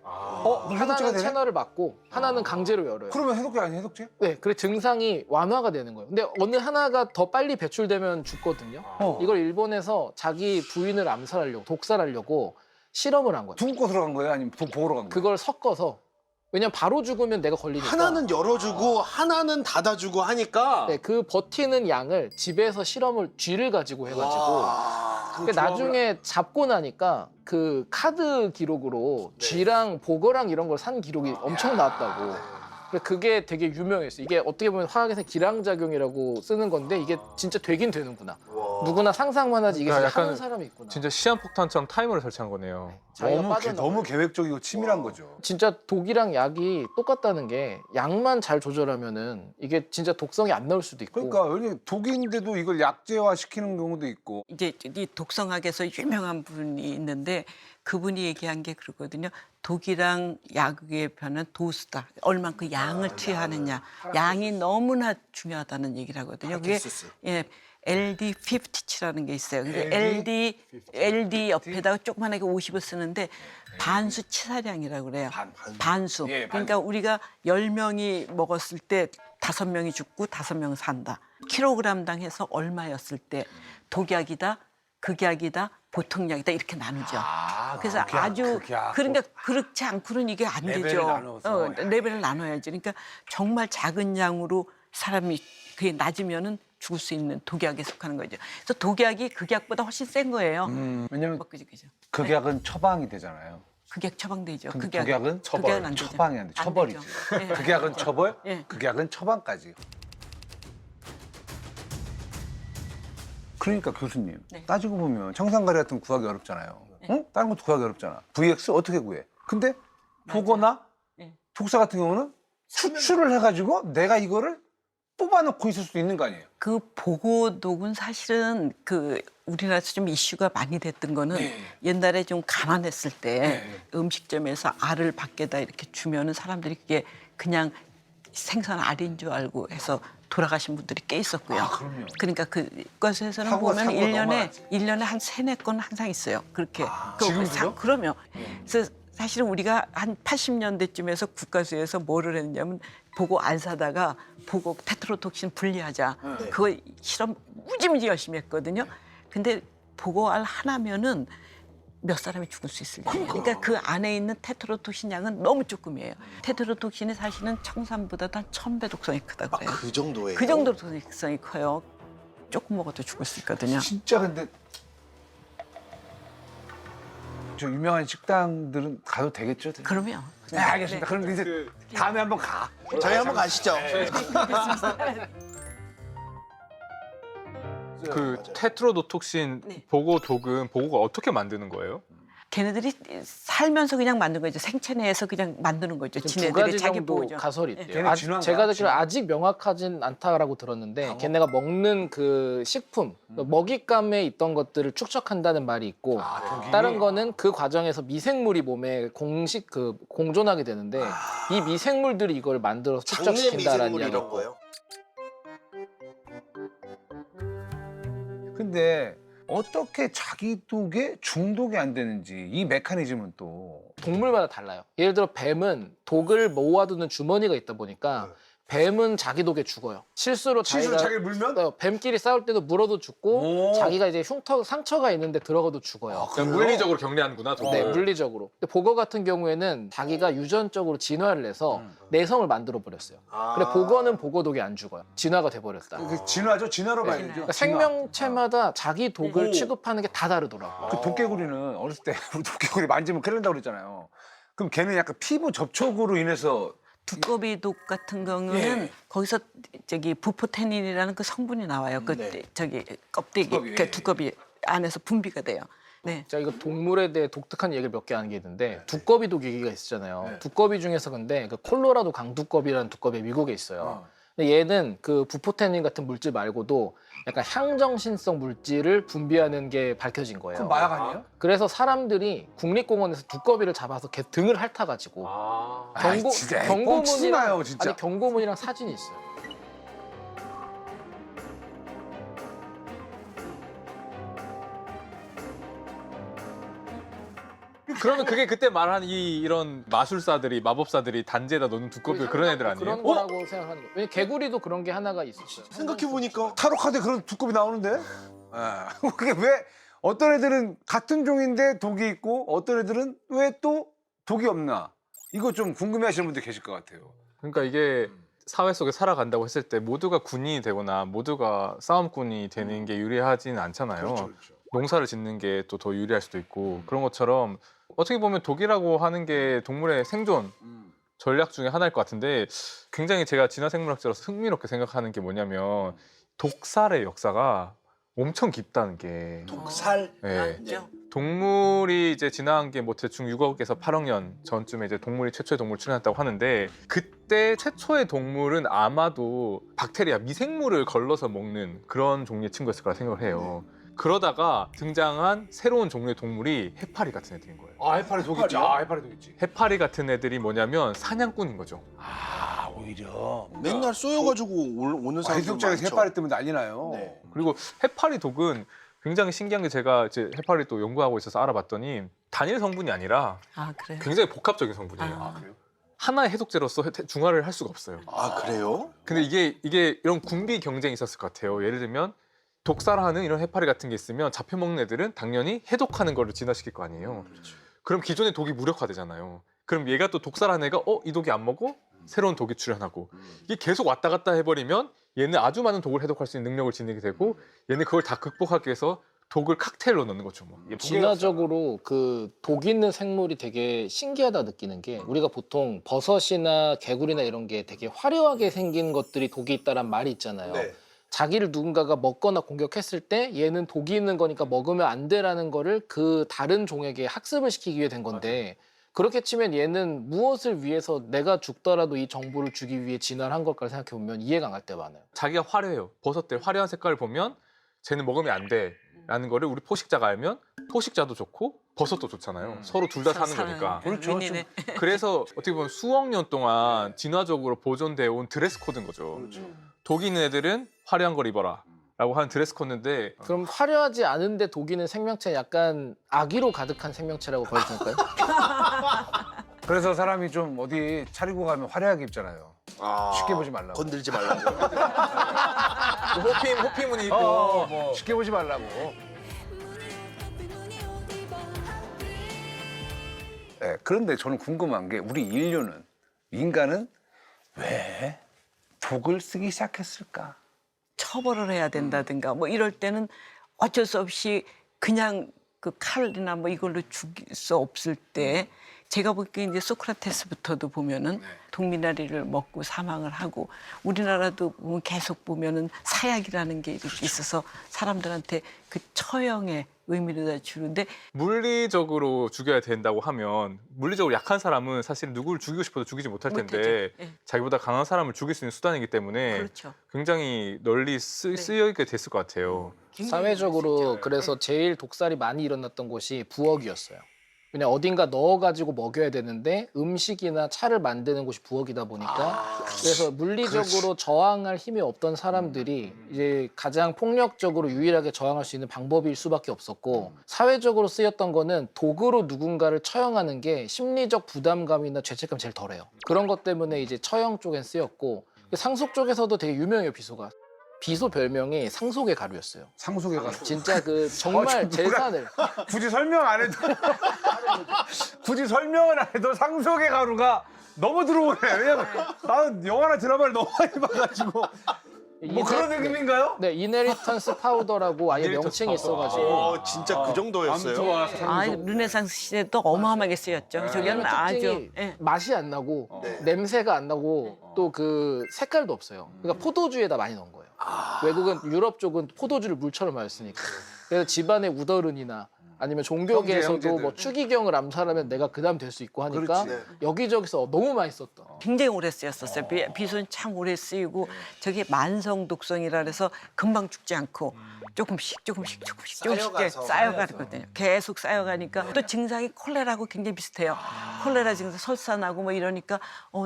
해독제가 하나는 되네? 채널을 막고 하나는 강제로 열어요. 그러면 해독제 아니야 해독제? 네, 그래 증상이 완화가 되는 거예요. 근데 어느 하나가 더 빨리 배출되면 죽거든요. 이걸 일본에서 자기 부인을 암살하려고 독살하려고 실험을 한 거예요. 투구꽃으로 간 거예요? 아니면 보호로 간 거예요? 그걸 섞어서 왜냐면 바로 죽으면 내가 걸리니까. 하나는 열어주고 하나는 닫아주고 하니까 네, 그 버티는 양을 집에서 실험을 쥐를 가지고 해가지고 그러니까 나중에 잡고 나니까 그 카드 기록으로 쥐랑 보거랑 이런 걸 산 기록이 엄청 나왔다고. 그게 되게 유명했어요. 이게 어떻게 보면 화학에서 기량작용이라고 쓰는 건데 이게 진짜 되긴 되는구나. 누구나 상상만 하지 이게 그러니까 진짜 하는 약간 사람이 있구나. 진짜 시한폭탄처럼 타이머를 설치한 거네요. 자기가 너무, 빠져나가요. 너무 계획적이고 치밀한 거죠. 진짜 독이랑 약이 똑같다는 게 약만 잘 조절하면은 이게 진짜 독성이 안 나올 수도 있고. 그러니까 왜냐 독인데도 이걸 약제화 시키는 경우도 있고. 이제 이 독성학에서 유명한 분이 있는데 그분이 얘기한 게 그러거든요. 독이랑 약의 변은 도수다. 얼만큼 양을 취하느냐. 양이 너무나 중요하다는 얘기를 하거든요. 그게 예, LD50라는 게 있어요. 근데 LD 옆에다가 조그만하게 50을 쓰는데 반수 치사량이라고 그래요. 반수. 예, 그러니까 우리가 10명이 먹었을 때 5명이 죽고 5명은 산다. 킬로그램당 해서 얼마였을 때 독약이다, 극약이다, 보통약이다 이렇게 나누죠. 그래서 아주 그러니까 그렇지 않고는 이게 안 레벨을 되죠. 나눠서. 레벨을 나눠야지. 그러니까 정말 작은 양으로 사람이 그게 낮으면은 죽을 수 있는 독약에 속하는 거죠. 그래서 독약이 극약보다 훨씬 센 거예요. 왜냐면 그죠. 극약은 처방이 되잖아요. 극약 처방되죠. 근데 독약은 극약은 안 되죠. 처방이 안 돼. 안 처벌이지. 되죠. 예, 극약은 안 되죠. 처벌, 예. 극약은 처방까지. 그러니까 교수님 네. 따지고 보면 청산가리 같은 거 구하기 어렵잖아요. 응? 다른 것도 구하기 어렵잖아. VX 어떻게 구해? 근데 보거나 네. 독사 같은 경우는 추출을 해가지고 내가 이거를 뽑아놓고 있을 수도 있는 거 아니에요? 그 보고독은 사실은 그 우리나라에서 좀 이슈가 많이 됐던 거는 옛날에 좀 가난했을 때 음식점에서 알을 밖에다 이렇게 주면은 사람들이 그게 그냥 생선 알인 줄 알고 해서 돌아가신 분들이 꽤 있었고요. 그럼요. 그러니까 그것에서는 사고가 보면 사고가 1년에 넘어가지. 1년에 한 3-4건 항상 있어요. 그렇게. 지금도요? 그러면 그래서 사실은 우리가 한 80년대쯤에서 국가수에서 뭐를 했냐면 보고 안 사다가 보고 테트로톡신 분리하자. 그거 실험 무지무지 열심히 했거든요. 근데 보고 알 하나면은 몇 사람이 죽을 수 있을 거예요. 그러니까 그 안에 있는 테트로톡신 양은 너무 조금이에요. 테트로톡신이 사실은 청산보다도 한 1000배 독성이 크다고 그래요. 그 정도예요. 그 정도로 독성이 커요. 조금 먹어도 죽을 수 있거든요. 진짜 근데 저 유명한 식당들은 가도 되겠죠? 그러면 네, 알겠습니다. 그럼 이제 다음에 한번 가. 저희 한번 가시죠. 그 테트로도톡신 네. 보고 독은 보고가 어떻게 만드는 거예요? 걔네들이 살면서 그냥 만든 거죠. 생체 내에서 그냥 만드는 거죠. 두 지네들이 가지 자기 정도 보호죠. 가설이 있대요. 걔네 진화인가? 제가 듣기로 진화? 아직 명확하진 않다라고 들었는데 걔네가 먹는 그 식품, 먹잇감에 있던 것들을 축적한다는 말이 있고 다른 거는 그 과정에서 미생물이 몸에 공존하게 되는데 이 미생물들이 이걸 만들어서 장내 축적시킨다라는 미생물 이야기. 이런 거요? 근데 어떻게 자기 독에 중독이 안 되는지 이 메커니즘은 또 동물마다 달라요. 예를 들어 뱀은 독을 모아두는 주머니가 있다 보니까 뱀은 자기 독에 죽어요. 실수로 자기를 물면? 뱀끼리 싸울 때도 물어도 죽고 오. 자기가 이제 상처가 있는데 들어가도 죽어요. 그냥 물리적으로 격리하는구나. 독을. 네, 물리적으로. 근데 보거 같은 경우에는 자기가 유전적으로 진화를 해서 내성을 만들어 버렸어요. 근데 보거는 보거독이 안 죽어요. 진화가 돼 버렸다. 그 진화죠. 진화로 봐야죠. 그러니까 생명체마다 자기 독을 오. 취급하는 게 다 다르더라고요. 그 도깨구리는 어렸을 때 우리 도깨구리 만지면 큰일 난다고 그랬잖아요. 그럼 걔는 약간 피부 접촉으로 인해서 두꺼비 독 같은 경우는 거기서 저기 부포테닌이라는 그 성분이 나와요. 그 저기 껍데기, 두꺼비. 그 두꺼비 안에서 분비가 돼요. 네. 제가 이거 동물에 대해 독특한 얘기를 몇 개 아는 게 있는데 두꺼비 독 얘기가 있었잖아요. 두꺼비 중에서 근데 그 콜로라도 강두꺼비라는 두꺼비 미국에 있어요. 근데 얘는 그 부포테닌 같은 물질 말고도 약간 향정신성 물질을 분비하는 게 밝혀진 거예요. 그럼 마약 아니에요? 그래서 사람들이 국립공원에서 두꺼비를 잡아서 걔 등을 핥아가지고 아이, 진짜 뻥치지 마요, 진짜. 아니 경고문이랑 사진이 있어요. 그러면 그게 그때 말한 이런 마술사들이 마법사들이 단지에다 놓는 두꺼비 그런 애들 아니에요? 그런 거라고 생각하는 거예요. 왜냐면 개구리도 그런 게 하나가 있었어요. 생각해보니까 타로 카드에 그런 두꺼비 나오는데? 예. 그게 왜 어떤 애들은 같은 종인데 독이 있고 어떤 애들은 왜 또 독이 없나? 이거 좀 궁금해하시는 분들 계실 것 같아요. 그러니까 이게 사회 속에 살아간다고 했을 때 모두가 군인이 되거나 모두가 싸움꾼이 되는 게 유리하지는 않잖아요. 농사를 짓는 게 또 더 유리할 수도 있고 그런 것처럼 어떻게 보면 독이라고 하는 게 동물의 생존 전략 중에 하나일 것 같은데 굉장히 제가 진화생물학자로서 흥미롭게 생각하는 게 뭐냐면 독살의 역사가 엄청 깊다는 게 독살 네. 맞죠? 동물이 이제 진화한 게 뭐 대충 6억에서 8억 년 전쯤에 이제 동물이 최초의 동물을 출현했다고 하는데 그때 최초의 동물은 아마도 박테리아 미생물을 걸러서 먹는 그런 종류의 친구였을 거라 생각을 해요. 그러다가 등장한 새로운 종류의 동물이 해파리 같은 애들인 거예요. 아, 해파리 독 있지. 아, 해파리 독 있지. 해파리 같은 애들이 뭐냐면 사냥꾼인 거죠. 아, 오히려. 맨날 쏘여가지고 오는 사람들 해수욕장에서 많죠. 해파리 때문에 난리 나요. 네. 그리고 해파리 독은 굉장히 신기한 게 제가 이제 해파리 또 연구하고 있어서 알아봤더니 단일 성분이 아니라 아 그래요? 굉장히 복합적인 성분이에요. 아. 그래요? 하나의 해독제로서 중화를 할 수가 없어요. 아 그래요? 근데 이게 이런 군비 경쟁이 있었을 것 같아요. 예를 들면 독살하는 이런 해파리 같은 게 있으면 잡혀먹는 애들은 당연히 해독하는 거를 진화시킬 거 아니에요. 그럼 기존의 독이 무력화되잖아요. 그럼 얘가 또 독살한 애가 이 독이 안 먹어? 새로운 독이 출현하고 이게 계속 왔다 갔다 해버리면 얘는 아주 많은 독을 해독할 수 있는 능력을 지니게 되고 얘는 그걸 다 극복하기 위해서 독을 칵테일로 넣는 거죠. 뭐. 진화적으로 그 독 있는 생물이 되게 신기하다 느끼는 게 우리가 보통 버섯이나 개구리나 이런 게 되게 화려하게 생긴 것들이 독이 있다란 말이 있잖아요. 자기를 누군가가 먹거나 공격했을 때 얘는 독이 있는 거니까 먹으면 안 돼라는 거를 그 다른 종에게 학습을 시키기 위해 된 건데 그렇게 치면 얘는 무엇을 위해서 내가 죽더라도 이 정보를 주기 위해 진화를 한 걸까 생각해보면 이해가 안 갈 때 많아요. 자기가 화려해요. 버섯들 화려한 색깔을 보면 쟤는 먹으면 안 돼라는 거를 우리 포식자가 알면 포식자도 좋고 버섯도 좋잖아요. 서로 둘 다 사는 거니까. 그렇죠. 윈윈의 그래서 어떻게 보면 수억 년 동안 진화적으로 보존되어 온 드레스 코드인 거죠. 독이 있는 애들은 화려한 걸 입어라 라고 하는 드레스 코드인데 그럼 화려하지 않은데 독 있는 생명체 약간 악의로 가득한 생명체라고 보여줄까요? 그래서 사람이 좀 어디 차리고 가면 화려하게 입잖아요. 쉽게 보지 말라고. 건들지 말라고. 호피무늬 입고 뭐 쉽게 보지 말라고. 네, 그런데 저는 궁금한 게 우리 인간은 왜 독을 쓰기 시작했을까? 처벌을 해야 된다든가 뭐 이럴 때는 어쩔 수 없이 그냥 그 칼이나 뭐 이걸로 죽일 수 없을 때 제가 보기에 이제 소크라테스부터도 보면은 독미나리를 먹고 사망을 하고 우리나라도 보면 계속 보면은 사약이라는 게 이렇게 있어서 사람들한테 그 처형의 의미를 다 주는데 물리적으로 죽여야 된다고 하면 물리적으로 약한 사람은 사실 누구를 죽이고 싶어도 죽이지 못할 텐데 못하죠. 예. 자기보다 강한 사람을 죽일 수 있는 수단이기 때문에 그렇죠. 굉장히 널리 쓰여있게 됐을 것 같아요. 사회적으로 그래서 제일 독살이 많이 일어났던 곳이 부엌이었어요. 그냥 어딘가 넣어가지고 먹여야 되는데 음식이나 차를 만드는 곳이 부엌이다 보니까 그래서 물리적으로 저항할 힘이 없던 사람들이 이제 가장 폭력적으로 유일하게 저항할 수 있는 방법일 수밖에 없었고 사회적으로 쓰였던 거는 도구로 누군가를 처형하는 게 심리적 부담감이나 죄책감이 제일 덜해요. 그런 것 때문에 이제 처형 쪽엔 쓰였고 상속 쪽에서도 되게 유명해요, 비소가. 비소 별명이 상속의 가루였어요. 상속에 가서 진짜 그 정말 재산을 굳이 설명 안 해도 굳이 설명을 안 해도 상속의 가루가 너무 들어오네. 왜냐면 나는 영화나 드라마를 너무 많이 봐가지고 뭐 그런 느낌인가요? 네, 이네리턴스 파우더라고 아예 명칭이 있어가지고 진짜 그 정도였어요? 암소와 아, 르네상스 시대도 어마어마하게 쓰였죠. 저기는 아주 특징이 예. 맛이 안 나고 냄새가 안 나고 또 그 색깔도 없어요. 그러니까 포도주에다 많이 넣은 거예요. 외국은 유럽 쪽은 포도주를 물처럼 마셨으니까. 그래서 집안의 우더른이나 아니면 종교계에서도 형제들. 뭐 추기경을 암살하면 내가 그다음 될 수 있고 하니까 여기저기서 너무 많이 썼던. 굉장히 오래 쓰였었어요. 비소는 참 오래 쓰이고 저게 만성 독성이라 그래서 금방 죽지 않고 조금씩 쌓여가거든요. 계속 쌓여가니까 또 증상이 콜레라하고 굉장히 비슷해요. 콜레라 증상 설사나고 뭐 이러니까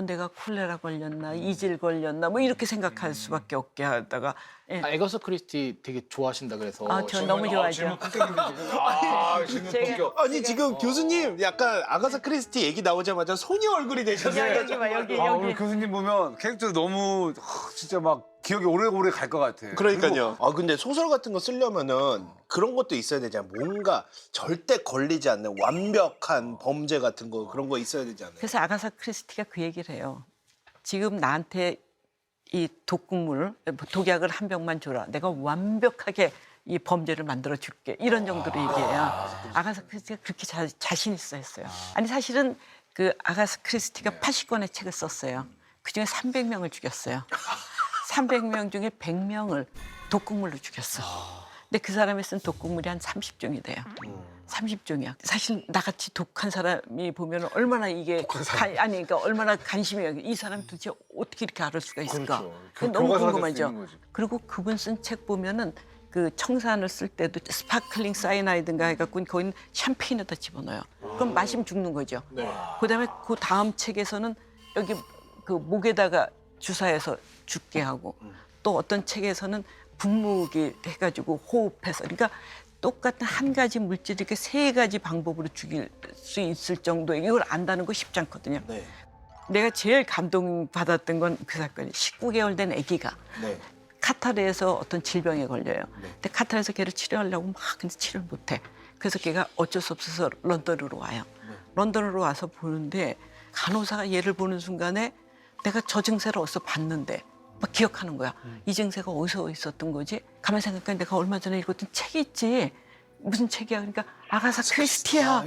내가 콜레라 걸렸나 이질 걸렸나 뭐 이렇게 생각할 수밖에 없게 하다가 예. 에거서 크리스티 되게 좋아하신다 그래서. 저 너무 좋아하죠. 제가 아니 지금 교수님 약간 아가사 크리스티 얘기 나오자마자 소녀 얼굴이 되셨어요. 여기 봐 여기 우리 교수님 보면 캐릭터 너무 진짜 막 기억이 오래오래 갈 것 같아. 그러니까요. 근데 소설 같은 거 쓰려면은 그런 것도 있어야 되잖아요. 뭔가 절대 걸리지 않는 완벽한 범죄 같은 거 그런 거 있어야 되지 않아요? 그래서 아가사 크리스티가 그 얘기를 해요. 지금 나한테 이 독극물, 독약을 한 병만 줘라. 내가 완벽하게 이 범죄를 만들어 줄게. 이런 정도로 얘기해요. 아가사 크리스티가 그렇게 자신 있어 했어요. 아니 사실은 그 아가사 크리스티가 80권의 책을 썼어요. 그중에 300명을 죽였어요. 300명 중에 100명을 독극물로 죽였어. 근데 그 사람이 쓴 독극물이 한 30종이 돼요. 30종이야. 사실 나같이 독한 사람이 보면 얼마나 이게 그러니까 얼마나 관심이 이 사람 도대체 어떻게 이렇게 알을 수가 있을까? 그게 너무 교과서가 될수 궁금하죠. 있는 거지. 그리고 그분 쓴 책 보면은 그 청산을 쓸 때도 스파클링 사이나이드인가 해갖고 거기는 샴페인에다 집어넣어요. 그럼 마시면 죽는 거죠. 그다음에 그 다음 책에서는 여기 그 목에다가 주사해서 죽게 하고 또 어떤 책에서는 분무기 해가지고 호흡해서 그러니까 똑같은 한 가지 물질을 이렇게 세 가지 방법으로 죽일 수 있을 정도의 이걸 안다는 거 쉽지 않거든요. 네. 내가 제일 감동받았던 건 그 사건이 19개월 된 아기가 네. 카타르에서 어떤 질병에 걸려요. 근데 카타르에서 걔를 치료하려고 막 근데 치료를 못해. 그래서 걔가 어쩔 수 없어서 런던으로 와요. 런던으로 와서 보는데 간호사가 얘를 보는 순간에 내가 저 증세를 어디서 봤는데 막 기억하는 거야. 이 증세가 어디서 있었던 거지? 가만히 생각하니까 내가 얼마 전에 읽었던 책이 있지. 무슨 책이야? 그러니까 아가사 크리스티야.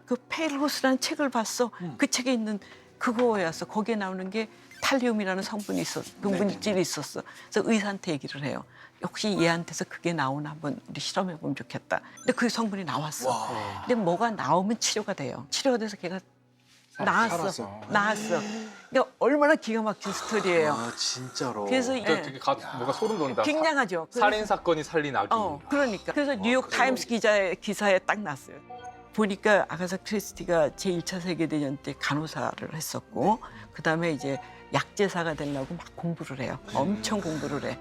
그 페일로스라는 책을 봤어. 그 책에 있는 그거였어. 거기에 나오는 게 탈리움이라는 성분이 있었어. 그 물질이 있었어. 그래서 의사한테 얘기를 해요. 혹시 얘한테서 그게 나오나 한번 우리 실험해보면 좋겠다. 근데 그 성분이 나왔어. 근데 뭐가 나오면 치료가 돼요. 치료가 돼서 걔가 나았어. 그러니까 얼마나 기가 막힌 스토리예요. 진짜로. 그래서 되게 뭔가 소름 돋는다. 굉장하죠. 살인 사건이 살린 아기. 그러니까. 그래서 뉴욕 타임스 기사에 딱 났어요. 보니까 아가사 크리스티가 제1차 세계대전 때 간호사를 했었고 그다음에 이제 약제사가 되려고 막 공부를 해요. 엄청 공부를 해.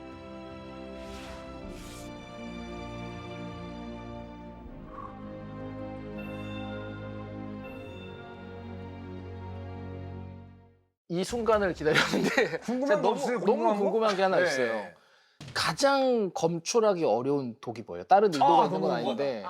이 순간을 기다렸는데 궁금한 거 없어요? 궁금한 거? 궁금한 게 하나 네. 있어요. 가장 검출하기 어려운 독이 뭐예요? 다른 의도가 있는 건 아닌데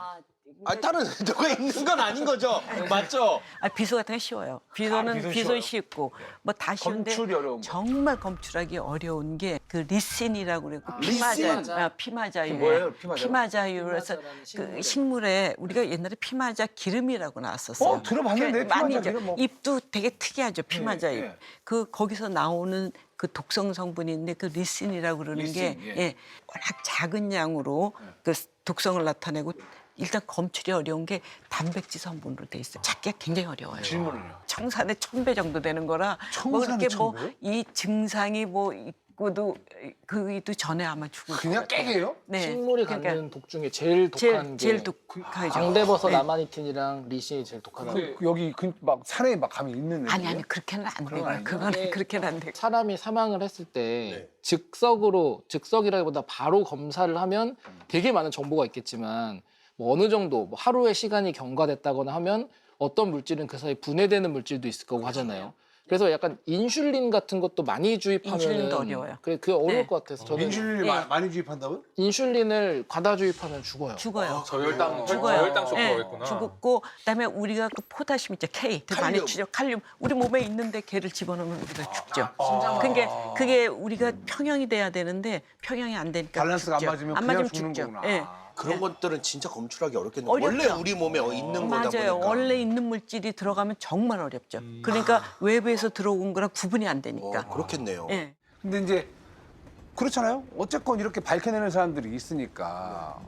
다른 누가 있는 건 아닌 거죠? 맞죠? 비소 같은 건 쉬워요. 비소는 비소 쉽고 뭐 다 쉬운데 검출이 어려운 거. 정말 검출하기 어려운 게 그 리신이라고 그랬고 피마자유. 뭐예요? 피마자유? 피마자유라서 그 식물에 우리가 옛날에 피마자 기름이라고 나왔었어요. 들어봤는데, 그 많이 피마자 이제 기름 뭐. ip도 되게 특이하죠. 피마자유. 예. 그 거기서 나오는 그 독성 성분이 있는데 그 리신이라고 그러는 게 리신, 예. 워낙 작은 양으로 그 독성을 나타내고 일단 검출이 어려운 게 단백질 성분으로 돼 있어요. 찾기가 굉장히 어려워요. 질문을요. 청산의 1000배 정도 되는 거라 청산의 뭐 그렇게 뭐 1000배? 이 증상이 뭐 깨고도 그기도 전에 아마 죽을 그냥 것 같아요. 깨게요? 네. 식물이 그러니까 갖는 독 중에 제일 독한 제일 게 독하죠. 광대버섯 네. 아마니틴이랑 리신이 제일 독하다고. 여기 막 산에 막 가면 있는 아니 애들이에요? 그렇게는 안 그건 되고요. 아니죠? 그거는 그렇게는 안 되고. 사람이 사망을 했을 때 네. 즉석이라기보다 바로 검사를 하면 되게 많은 정보가 있겠지만 뭐 어느 정도 뭐 하루의 시간이 경과됐다거나 하면 어떤 물질은 그 사이 분해되는 물질도 있을 거고 하잖아요. 그래서 약간 인슐린 같은 것도 많이 주입하면 인슐린도 어려워요. 그게 어려울 네. 것 같아서 저는 인슐린을 예. 많이 주입한다고요? 인슐린을 과다 주입하면 죽어요. 죽어요. 저혈당 죽어요. 저혈당 예, 쇼크겠구나. 죽었고 그다음에 우리가 그 포타슘 있죠. K. 되게 많이 칼륨. 치죠. 칼륨. 우리 몸에 있는데 걔를 집어넣으면 우리가 죽죠. 그게 우리가 평형이 돼야 되는데 평형이 안 되니까 밸런스가 죽죠. 안 맞으면 안 그냥 맞으면 죽는 죽죠. 거구나. 예. 그런 것들은 진짜 검출하기 어렵겠네요. 어렵죠. 원래 우리 몸에 있는 거다 맞아요. 보니까. 원래 있는 물질이 들어가면 정말 어렵죠. 그러니까 외부에서 들어온 거랑 구분이 안 되니까. 그렇겠네요. 예. 근데 이제 그렇잖아요. 어쨌건 이렇게 밝혀내는 사람들이 있으니까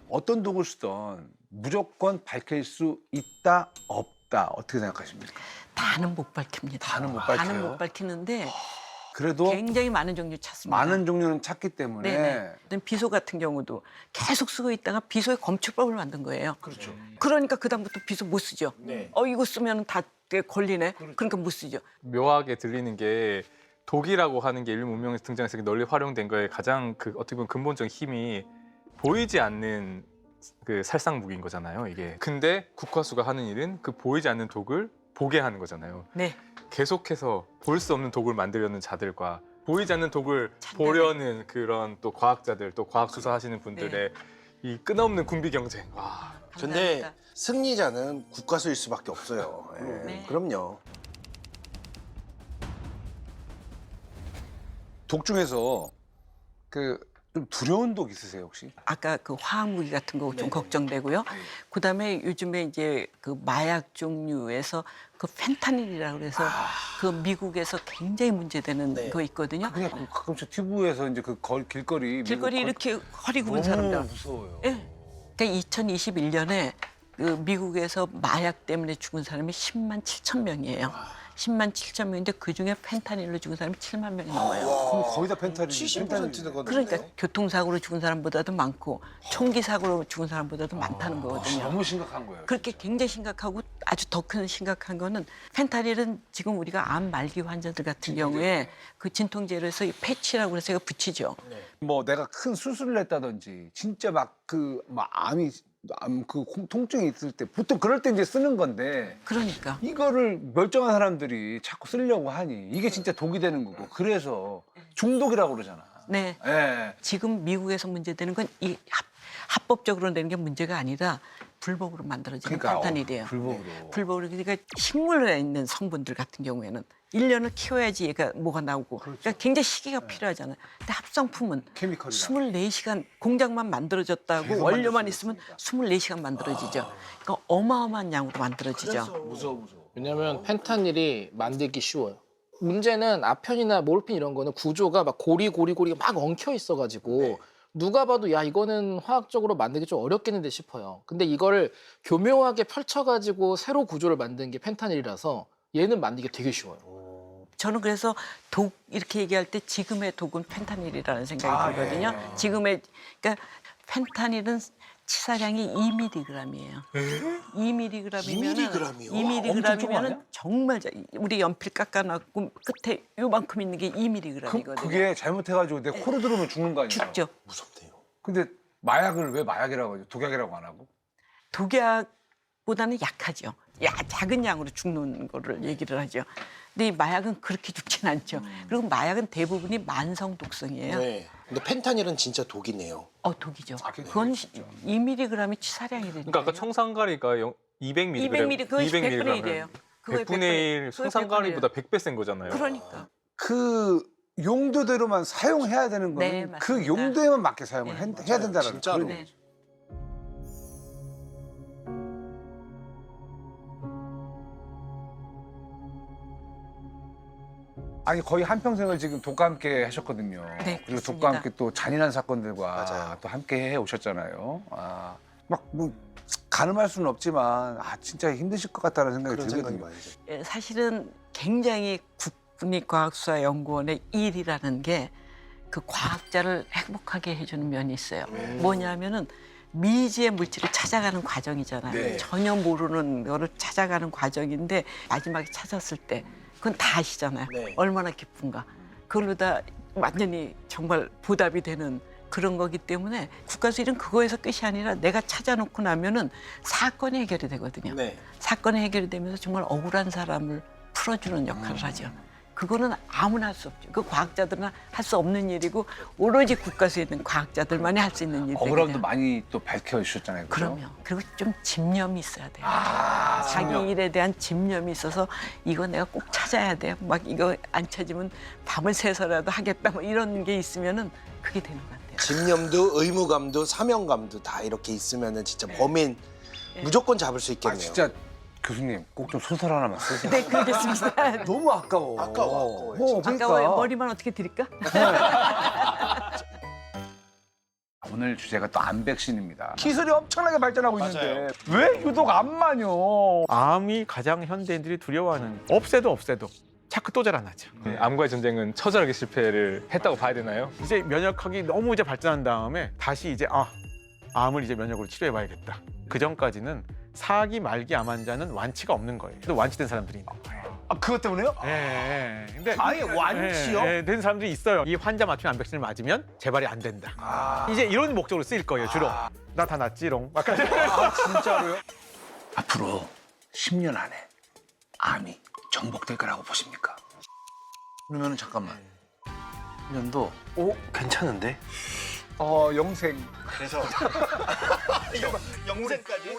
어떤 독을 쓰던 무조건 밝힐 수 있다 없다 어떻게 생각하십니까? 다는 못 밝힙니다. 다는 못 밝혀요? 다는 못 밝히는데 그래도 굉장히 많은 종류 찾습니다. 많은 종류는 찾기 때문에 네네. 비소 같은 경우도 계속 쓰고 있다가 비소의 검출법을 만든 거예요. 그렇죠. 그러니까 그다음부터 비소 못 쓰죠. 네. 이거 쓰면 다 걸리네. 그러니까 못 쓰죠. 묘하게 들리는 게 독이라고 하는 게 인류 문명에서 등장해서 널리 활용된 거에 가장 그 어떻게 보면 근본적인 힘이 보이지 않는 그 살상 무기인 거잖아요, 이게. 근데 국화수가 하는 일은 그 보이지 않는 독을 보게 하는 거잖아요. 네. 계속해서 볼 수 없는 독을 만들려는 자들과 보이지 않는 독을 찾는 보려는 그런 또 과학자들, 또 과학 수사하시는 분들의 네. 이 끝없는 군비 경쟁. 와. 근데 감사합니다. 승리자는 국가수일 수밖에 없어요. 예, 네. 그럼요. 독 중에서 그 좀 두려운 독 있으세요 혹시? 아까 그 화학무기 같은 거 좀 걱정되고요. 그다음에 요즘에 이제 그 마약 종류에서 그 펜타닐이라고 그래서 그 미국에서 굉장히 문제되는 네. 거 있거든요. 그냥 가끔씩 TV에서 이제 그 길거리 길거리 미국 이렇게 허리 굽은 너무 사람들. 무서워요. 예. 그러니까 2021년에 그 미국에서 마약 때문에 죽은 사람이 10만 7천 명이에요. 10만 7천 명인데 그중에 펜타닐로 죽은 사람이 7만 명이 넘어요. 그럼 거의 다 펜타닐. 70% 되거든요. 그러니까 교통사고로 죽은 사람보다도 많고 총기 사고로 죽은 사람보다도 많다는 거거든요. 너무 심각한 거예요. 그렇게 굉장히 심각하고 아주 더 큰 심각한 거는 펜타닐은 지금 우리가 암 말기 환자들 같은 경우에 그 진통제로 해서 이 패치라고 해서 제가 붙이죠. 뭐 내가 큰 수술을 했다든지 진짜 막 암이 그 통증이 있을 때 보통 그럴 때 이제 쓰는 건데 그러니까 이거를 멀쩡한 사람들이 자꾸 쓰려고 하니 이게 진짜 독이 되는 거고 그래서 중독이라고 그러잖아. 네. 예. 지금 미국에서 문제되는 건 이 합법적으로 내는 게 문제가 아니라 불법으로 만들어지는 그러니까 펜타닐이에요. 불법으로. 불법으로 그러니까 식물에 있는 성분들 같은 경우에는 1년을 키워야지 얘가 뭐가 나오고 그러니까 굉장히 시기가 필요하잖아요. 근데 합성품은 케미컬이라. 24시간 공장만 만들어졌다고 계속 원료만 만들 수 있으면 24시간 만들어지죠. 그러니까 어마어마한 양으로 만들어지죠. 무서워. 왜냐면 펜타닐이 만들기 쉬워요. 문제는 아편이나 몰핀 이런 거는 구조가 막 고리가 막 엉켜 있어가지고 누가 봐도 야 이거는 화학적으로 만들기 좀 어렵겠는데 싶어요. 근데 이거를 교묘하게 펼쳐가지고 새로 구조를 만든 게 펜타닐이라서 얘는 만들기 되게 쉬워요. 저는 그래서 독 이렇게 얘기할 때 지금의 독은 펜타닐이라는 생각이 들거든요. 지금의 그러니까 펜타닐은 치사량이 2mg이에요. 2mg이면 2mg 이요? 정말 우리 연필 깎아놨고 끝에 요만큼 있는 게 2mg이거든요. 그게 잘못해가지고 내 코로 들어오면 죽는 거 아니에요? 죽죠. 무섭네요. 근데 마약을 왜 마약이라고 하죠? 독약이라고 안 하고? 독약보다는 약하죠. 작은 양으로 죽는 거를 얘기를 하죠. 근데 이 마약은 그렇게 죽진 않죠. 그리고 마약은 대부분이 만성 독성이에요. 네. 근데 펜타닐은 진짜 독이네요. 독이죠. 그게 그건 2mg이 치사량이 되니까. 그러니까 아까 청산가리가 200mg, 200mg, 그것이 100분의 1이에요. 면 100분의 1 청산가리보다 100배 센 거잖아요. 그러니까. 그 용도대로만 사용해야 되는 거는 네, 그 맞습니다. 용도에만 맞게 사용을 네, 해야 된다는 진짜로. 네. 아니 거의 한평생을 지금 독과 함께 하셨거든요. 네, 그리고 그렇습니다. 독과 함께 또 잔인한 사건들과 맞아요. 또 함께 해 오셨잖아요. 막 뭐 가늠할 수는 없지만 진짜 힘드실 것 같다는 생각이 그런 생각이 들거든요. 많이 들어요. 사실은 굉장히 국립과학수사연구원의 일이라는 게 그 과학자를 행복하게 해주는 면이 있어요. 뭐냐면은 미지의 물질을 찾아가는 과정이잖아요. 네. 전혀 모르는 거를 찾아가는 과정인데 마지막에 찾았을 때 그건 다 아시잖아요. 네. 얼마나 기쁜가. 그걸로 다 완전히 정말 보답이 되는 그런 거기 때문에 국가수일은 그거에서 끝이 아니라 내가 찾아놓고 나면은 사건이 해결이 되거든요. 네. 사건이 해결이 되면서 정말 억울한 사람을 풀어주는 역할을 하죠. 그거는 아무나 할 수 없죠. 그 과학자들은 할 수 없는 일이고 오로지 국가수에 있는 과학자들만이 할 수 있는 일이거든요. 억울함도 많이 또 밝혀주셨잖아요. 그죠? 그럼요. 그리고 좀 집념이 있어야 돼요. 자기 집념. 일에 대한 집념이 있어서 이거 내가 꼭 찾아야 돼. 막 이거 안 찾으면 밤을 새서라도 하겠다. 뭐 이런 게 있으면은 그게 되는 것 같아요. 집념도 의무감도 사명감도 다 이렇게 있으면은 진짜 범인 무조건 잡을 수 있겠네요. 진짜 교수님 꼭 좀 소설 하나만 쓰세요. 네, 그러겠습니다. 너무 아까워. 아까워요, 그러니까. 아까워요. 머리만 어떻게 드릴까? 오늘 주제가 또 암 백신입니다. 기술이 엄청나게 발전하고 있는데 왜 유독 암만요? 암이 가장 현대인들이 두려워하는 없애도 자꾸 또 자라나죠. 네, 암과의 전쟁은 처절하게 실패를 했다고 봐야 되나요? 이제 면역학이 너무 이제 발전한 다음에 다시 이제 암을 이제 면역으로 치료해봐야겠다. 그 전까지는 사기 말기 암 환자는 완치가 없는 거예요. 또 완치된 사람들이 있는 거예요. 아 그것 때문에요? 예. 근데 아예 완치요? 된 사람들이 있어요. 이 환자 맞춤 암 백신을 맞으면 재발이 안 된다. 이제 이런 목적으로 쓰일 거예요, 주로. 나 다 낫지롱. 진짜로요? 앞으로 10년 안에 암이 정복될 거라고 보십니까? 그러면은 잠깐만. 10년도 괜찮은데? 영생. 그래서 영생까지?